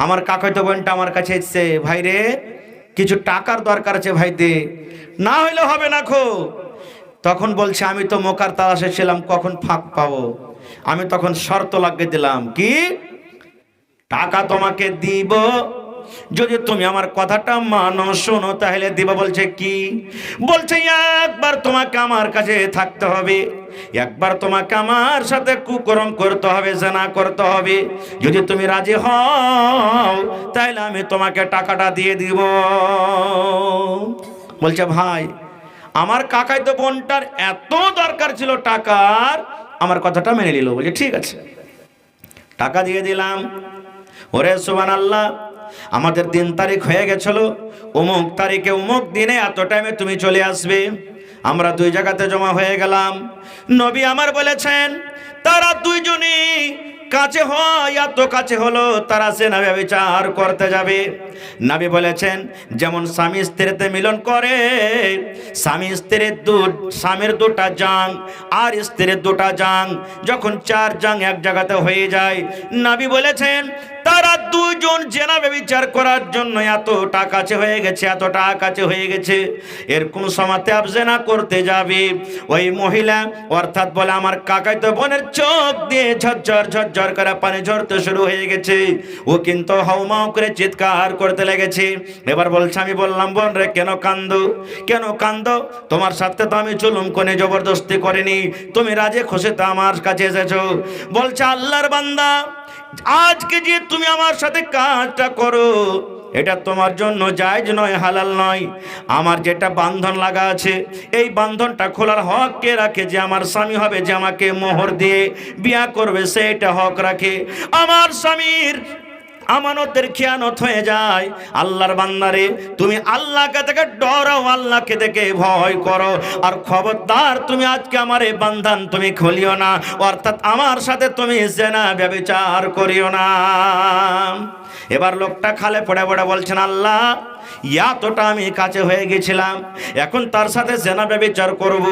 আমার কাকাতো বোনটা আমার কাছে এসছে, ভাই রে কিছু টাকার দরকার আছে, ভাই দে, না হইলে হবে না খো। তখন বলছে আমি তো মোকার তালাশে ছিলাম, কখন ফাঁক পাবো। আমি তখন শর্ত লাগিয়ে দিলাম, কি টাকা তোমাকে দিব যদি তুমি আমার কথাটা মানো, শোনো, তাহলে দিব। বলছে কি? বলছে একবার তোমাকে আমার কাছে থাকতে হবে, একবার তোমাকে আমার সাথে কুকর্ম করতে হবে, জেনা করতে হবে। যদি তুমি রাজি হও তাহলে আমি তোমাকে টাকাটা দিয়ে দিব। বলছে ভাই আমার কাকাই তো বোনটার এত দরকার ছিল টাকার, আমার কথাটা মেনে নিল। বলছে ঠিক আছে, টাকা দিয়ে দিলাম। ওরে সুবহানাল্লাহ, আমাদের 3 তারিখ হয়ে গেছিল, অমুক তারিখে অমুক দিনে এত টাইমে তুমি চলে আসবে। আমরা 2 জায়গাতে জমা হয়ে গেলাম। নবী আমার বলেছেন তারা 2 জনই কাছে হয়, এত কাছে হলো তারা জেনা ব্যভিচার করতে যাবে। নবী বলেছেন যেমন স্বামী স্ত্রীতে মিলন করে, স্বামীর 2টা জাং আর স্ত্রীর 2টা জাং, যখন 4 জাং এক জায়গাতে হয়ে যায়, নবী বলেছেন তারা 2 জন জেনা ব্যভিচার করার জন্য এতটা কাছে হয়ে গেছে, এতটা কাছে হয়ে গেছে। এর কোন সময়তে আপ জেনা করতে যাবে, ওই মহিলা অর্থাৎ বলে আমার কাকাইতো বোনের চোখ দিয়ে ঝরঝর ঝরঝর করে পানি ঝরতে শুরু হয়ে গেছে। ও কিন্তু হাউমাউ করে চিৎকার করতে লেগেছে। এবার বলছে আমি বললাম বোন রে কেন কান্দো, কেন কান্দো? তোমার সাথে তো আমি জুলুম করে জবরদস্তি করিনি, তুমি রাজে খুশি তো আমার কাছে এসেছো। বলছে আল্লাহর বান্দা, আজকে যে তুমি আমার সাথে কাজটা করো এটা তোমার জন্য জায়েজ নয়, হালাল নয়। আমার যেটা বান্ধন লাগা আছে এই বান্ধনটা খোলার হক কে রাখে? যে আমার স্বামী হবে, যে আমাকে মোহর দিয়ে বিয়া করবে, সেটা হক রাখে। আমার স্বামীর আমানতের খেয়ানত হয়ে যায়। আল্লাহর বান্দারে তুমি আল্লাহকে থেকে ডরাও, আল্লাহকে দেখে ভয় করো। আর খবরদার তুমি আজকে আমার এই বান্ধন তুমি খুলিও না, অর্থাৎ আমার সাথে তুমি জেনা ব্যভিচার করিও না। এবার লোকটা খালে পড়ে পড়ে বলছেন আল্লাহ এতটা আমি কাছে হয়ে গেছিলাম, এখন তার সাথে জেনা ব্যভিচার করব।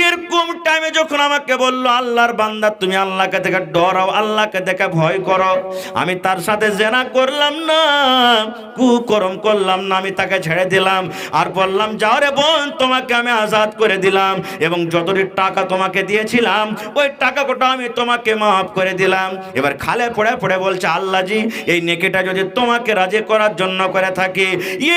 এরকম টাইমে যখন আমাকে বললো আল্লাহর বান্দা তুমি আল্লাহকে দেখে ডরাও, আল্লাহকে দেখে ভয় করো, আমি তার সাথে জেনা করলাম না, কুকর্ম করলাম না, আমি তাকে ছেড়ে দিলাম। আর বললাম যাও রে বোন তোমাকে আমি আজাদ করে দিলাম, এবং যতটি টাকা তোমাকে দিয়েছিলাম ওই টাকাটা আমি তোমাকে মাফ করে দিলাম। এবার খালে পড়ে পড়ে বলছে আল্লাহজি এই নেকিটা যদি তোমাকে রাজি করার জন্য করে থাকি,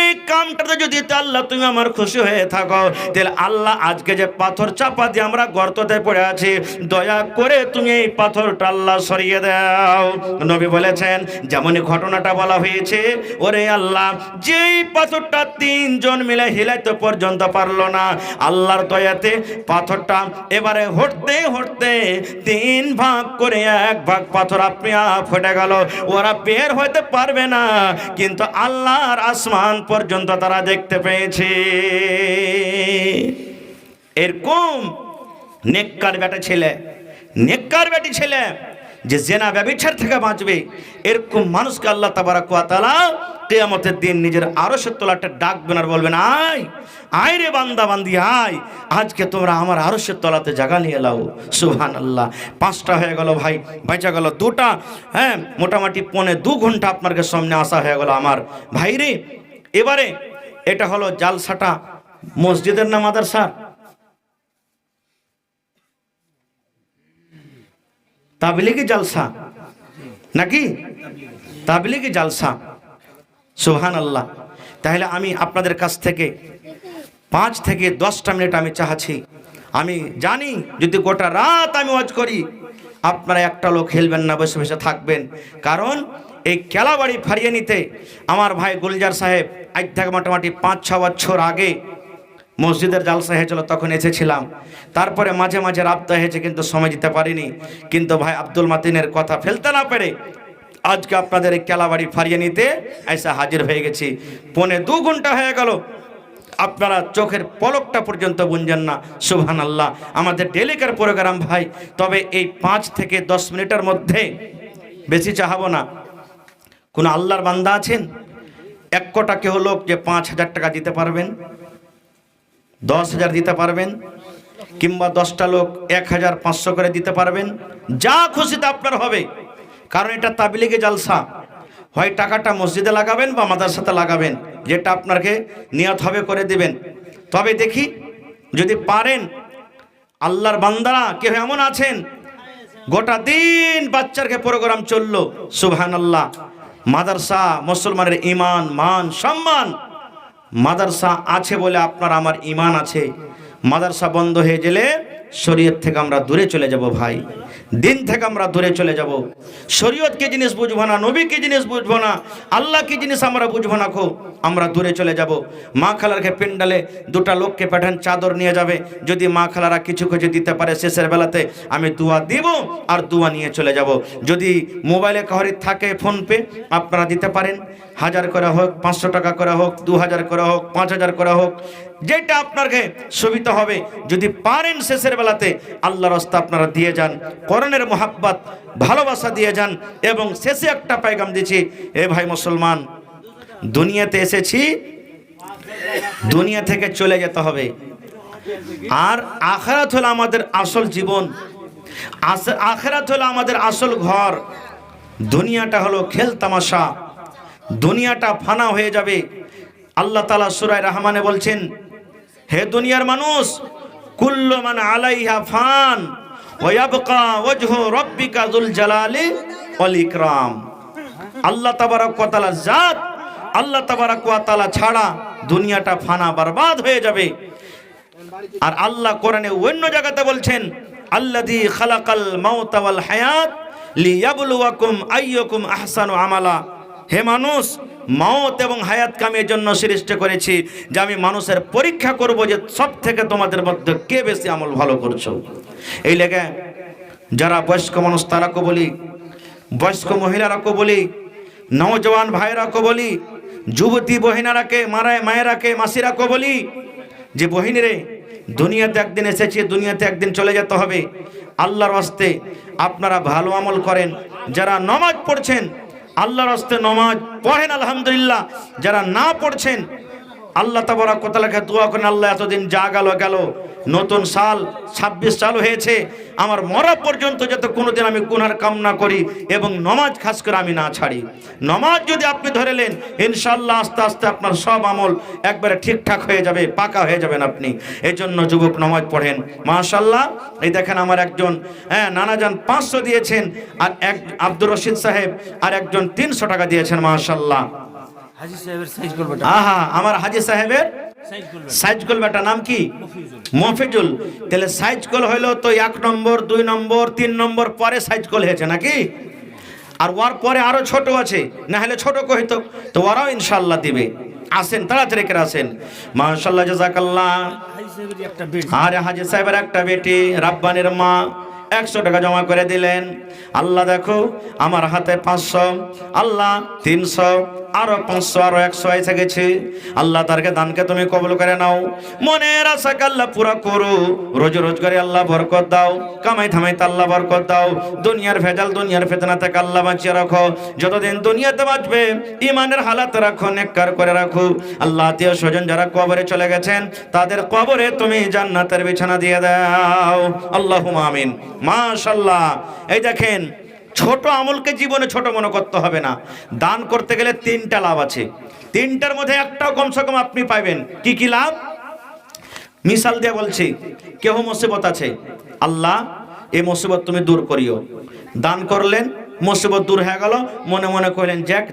এই কামটাতে যদি আল্লাহ তুমি আমার খুশি হয়ে থাকো, তাহলে আল্লাহ আজকে যে পাথর চাপা দিয়ে আমরা গর্ততে পড়ে আছি, দয়া করে তুমি এই পাথরটা আল্লাহ সরিয়ে দাও। নবী বলেছেন যেমনই ঘটনাটা বলা হয়েছে, ওরে আল্লাহ যেই পাথরটা 3 জন মিলে হিলাইতে পর্যন্ত পারলো না, আল্লাহর দয়াতে পাথরটা এবারে হটতে হটতে 3 ভাগ করে 1 ভাগ পাথর আপনি ফেটে গেল। ওরা বের হতে পারবে না, কিন্তু আল্লাহর আসমান পর্যন্ত তারা দেখতে পেয়েছে। এরকম নেককার বেটা ছেলে, নেককার বেটি ছেলে যে জেনা ব্যভিচার থেকে বাঁচবে, এরকম মানুষকে আল্লাহ তাবারক ওয়া তাআলা কিয়ামতের দিন নিজের আরশের তলাতে ডাকবেন আর বলবেন আয় আয় রে বান্দা বান্দি আয়, আজকে তোমরা আমার আরশের তলাতে জায়গা নিয়ে এলাও। সুবহানাল্লাহ। 5টা হয়ে গেল ভাই, বেঁচে গেল 2টা। হ্যাঁ, মোটামুটি 2.25 ঘন্টা আপনার সামনে আসা হয়ে গেল আমার ভাই রে। এবারে এটা হলো জালসাটা মসজিদের না মাদ্রাসার? তাবলীগি জালসা নাকি? তাবলীগি জালসা, সুবহানাল্লাহ। তাহলে আমি আপনাদের কাছ থেকে 5 থেকে 10টা মিনিট আমি চাচ্ছি। আমি জানি যদি গোটা রাত আমি ওয়াজ করি আপনারা একটা লোক হেলবেন না, বসে বসে থাকবেন। কারণ এই কেলাবাড়ি ফারিয়ে নিতে আমার ভাই গুলজার সাহেব আজ থেকে মোটামুটি 5-6 বছর আগে মসজিদের জালসা হয়েছিল, তখন এসেছিলাম। তারপরে মাঝে মাঝে রাবতা হয়েছে, কিন্তু সময় দিতে পারিনি। কিন্তু ভাই আব্দুল মাতিনের কথা ফেলতে না পেরে আজকে আপনাদের এই কেলাবাড়ি ফারিয়ে নিতে এসে হাজির হয়ে গেছি। 1.25 ঘন্টা হয়ে গেল, আপনারা চোখের পলকটা পর্যন্ত বুঝছেন না। সুবহানাল্লাহ, আমাদের ডেলিকার প্রোগ্রাম ভাই। তবে এই 5 থেকে 10 মিনিটের মধ্যে বেশি চাহাবো না। কোন আল্লাহর বান্দা আছেন এক কোটা কেউ লোক যে 5,000 টাকা দিতে পারবেন, 10,000 দিতে পারবেন, কিংবা 10টা লোক 1,500 করে দিতে পারবেন? যা খুশিতে আপনার হবে। কারণ এটা তাবলীগে জালসা, হয় টাকাটা মসজিদে লাগাবেন বা মাদ্রাসাতে লাগাবেন, যেটা আপনাকে নিয়ত হবে করে দিবেন। তবে দেখি যদি পারেন। আল্লাহর বান্দারা কেউ এমন আছেন গোটা দিন বাচ্চারকে প্রোগ্রাম চললো, সুবহানাল্লাহ। মাদ্রাসা মুসলমানের ঈমান, মান, সম্মান। মাদ্রাসা আছে বলে আপনার আমার ঈমান আছে। মাদ্রাসা বন্ধ হয়ে গেলে শরীয়ত থেকে আমরা দূরে চলে যাব ভাই, দিন থেকে আমরা দূরে চলে যাব। শরীয়ত কি জিনিস বুঝবো না, নবী কি জিনিস বুঝবো না, আল্লাহ কি জিনিস আমরা বুঝবো না, আমরা দূরে চলে যাব। মা খালারকে পেন্ডালে 2টা লোককে পাঠান, চাদর নিয়ে যাবে। যদি মা খালারা কিছু কিছু দিতে পারে শেষের বেলাতে আমি দোয়া দিব আর দোয়া নিয়ে চলে যাব। যদি মোবাইলে কাহরি থাকে ফোন পে, আপনারা দিতে পারেন। 1000 করে হোক, 500 টাকা করে হোক, 2000 করে হোক, 5000 করে হোক, যেটা আপনাকে সুবিধা হবে। যদি পারেন শেষের বেলাতে আল্লাহর রাস্তা আপনারা দিয়ে যান, কোরআনের মোহাব্বত ভালোবাসা দিয়ে যান। এবং শেষে একটা পেগাম দিচ্ছি, এ ভাই মুসলমান, দুনিয়াতে এসেছি, দুনিয়া থেকে চলে যেতে হবে। আর আখিরাত হলো আমাদের আসল জীবন, আখিরাত হলো আমাদের আসল ঘর। দুনিয়াটা হলো খেল তামাশা, দুনিয়াটা ফানা হয়ে যাবে। আল্লাহ তাআলা সূরা রহমানে বলছেন, হে দুনিয়ার মানুষ, কুল্লু মান আলাইহা ফান ওয়া ইয়াবকা ওয়াজহু রাব্বিকা যুল জালালি ওয়াল ইকরাম। আল্লাহ তাবারক ওয়া তাআলা জাত, আল্লাহ তাবারক ওয়া তাআলা ছাড়া দুনিয়াটা ফানা বরবাদ হয়ে যাবে। আর আল্লাহ কোরআনে অন্য জায়গাতে বলছেন, আল্লাযী খালাকাল মাউতা ওয়াল হায়াত লিয়াবলুয়াকুম আইয়ুকুম আহসানু আমালা। হে মানুষ, মওত এবং হায়াত কামের জন্য সৃষ্টি করেছি, যে আমি মানুষের পরীক্ষা করব যে সব থেকে তোমাদের মধ্যে কে বেশি আমল ভালো করছো। এই লেগে যারা বয়স্ক মানুষ তারাকে বলি, বয়স্ক মহিলারাকে বলি, নওজওয়ান ভাইরাকে বলি, যুবতী বহিনারাকে, মায়েরাকে, মাসিরাকে বলি যে বহিনীরে, দুনিয়াতে একদিন এসেছি, দুনিয়াতে একদিন চলে যেতে হবে। আল্লাহর রাস্তে আপনারা ভালো আমল করেন। যারা নামাজ পড়ছেন আল্লাহর রাস্তে নামাজ পড়েন, আলহামদুলিল্লাহ। যারা না পড়ছেন আল্লাহ তাবারক ওয়া তাআলাকে দোয়া করেন, আল্লাহ এতদিন যা গেল, নতুন সাল 26 চালু হয়েছে, আমার মরা পর্যন্ত যাতে কোনোদিন আমি গুনার কাম না করি এবং নামাজ খাস করে আমি না ছাড়ি। নামাজ যদি আপনি ধরেলেন, ইনশাআল্লাহ আস্তে আস্তে আপনার সব আমল একবারে ঠিকঠাক হয়ে যাবে, পাকা হয়ে যাবেন আপনি। এই জন্য যুবক নামাজ পড়েন। মাশাআল্লাহ, এই দেখেন আমার একজন নানাজান 500 দিয়েছেন, আর এক আব্দুর রশিদ সাহেব আর একজন 300 টাকা দিয়েছেন। মাশাআল্লাহ। হাজী সাহেবের সাইজগোল বেটা, আহা, আমার হাজী সাহেবের সাইজগোল বেটা নাম কি? মফিজুল। তাহলে সাইজগোল হইলো তো 1 নম্বর, 2 নম্বর, 3 নম্বর পরে সাইজগোল হয়েছে নাকি? আর ওর পরে আরো ছোট আছে, না হলে ছোট কইতো তো ওরাও ইনশাআল্লাহ দিবে। আসেন, তাড়াতাড়ি করে আসেন। মাশাআল্লাহ, জাযাকাল্লাহ। হাজী সাহেবের একটা বেটি, আরে হাজী সাহেবের একটা বেটি, রাব্বানির মা 100 টাকা জমা করে দিলেন। আল্লাহ দেখো, আমার হাতে 500, আল্লাহ 300, আরো 500, আরো 100 এসে গেছে। আল্লাহ তারকে দানকে তুমি কবুল করে নাও, মনের আশাকে আল্লাহ পুরা করো, রোজ রোজগারে আল্লাহ বরকত দাও, কামাই থামাইতে আল্লাহ বরকত দাও, দুনিয়ার ভেজাল, দুনিয়ার ফিতনা থেকে আল্লাহ বাঁচিয়ে রাখো। যতদিন দুনিয়াতে বাঁচবে ইমানের হালাত রাখো, নেককার করে রাখো। আল্লাহ আত্মীয় স্বজন যারা কবরে চলে গেছেন তাদের কবরে তুমি জান্নাতের বিছানা দিয়ে দাও, আল্লাহুম্মা আমিন। মাশাআল্লাহ। এই দেখেন, ছোট আমলকে জীবনে ছোট মনে করতে হবে না। দান করতে গেলে 3টা লাভ আছে, 3টার মধ্যে একটাও কমসে কম আপনি পাইবেন। কি কি লাভ? মিসাল দিয়ে বলছি, কেহ মুসিবত আছে, আল্লাহ এই মুসিবত তুমি দূর করিও। দান করলেন, মুসিবত দূর হয়ে গেল। মনে মনে কইলেন, যাক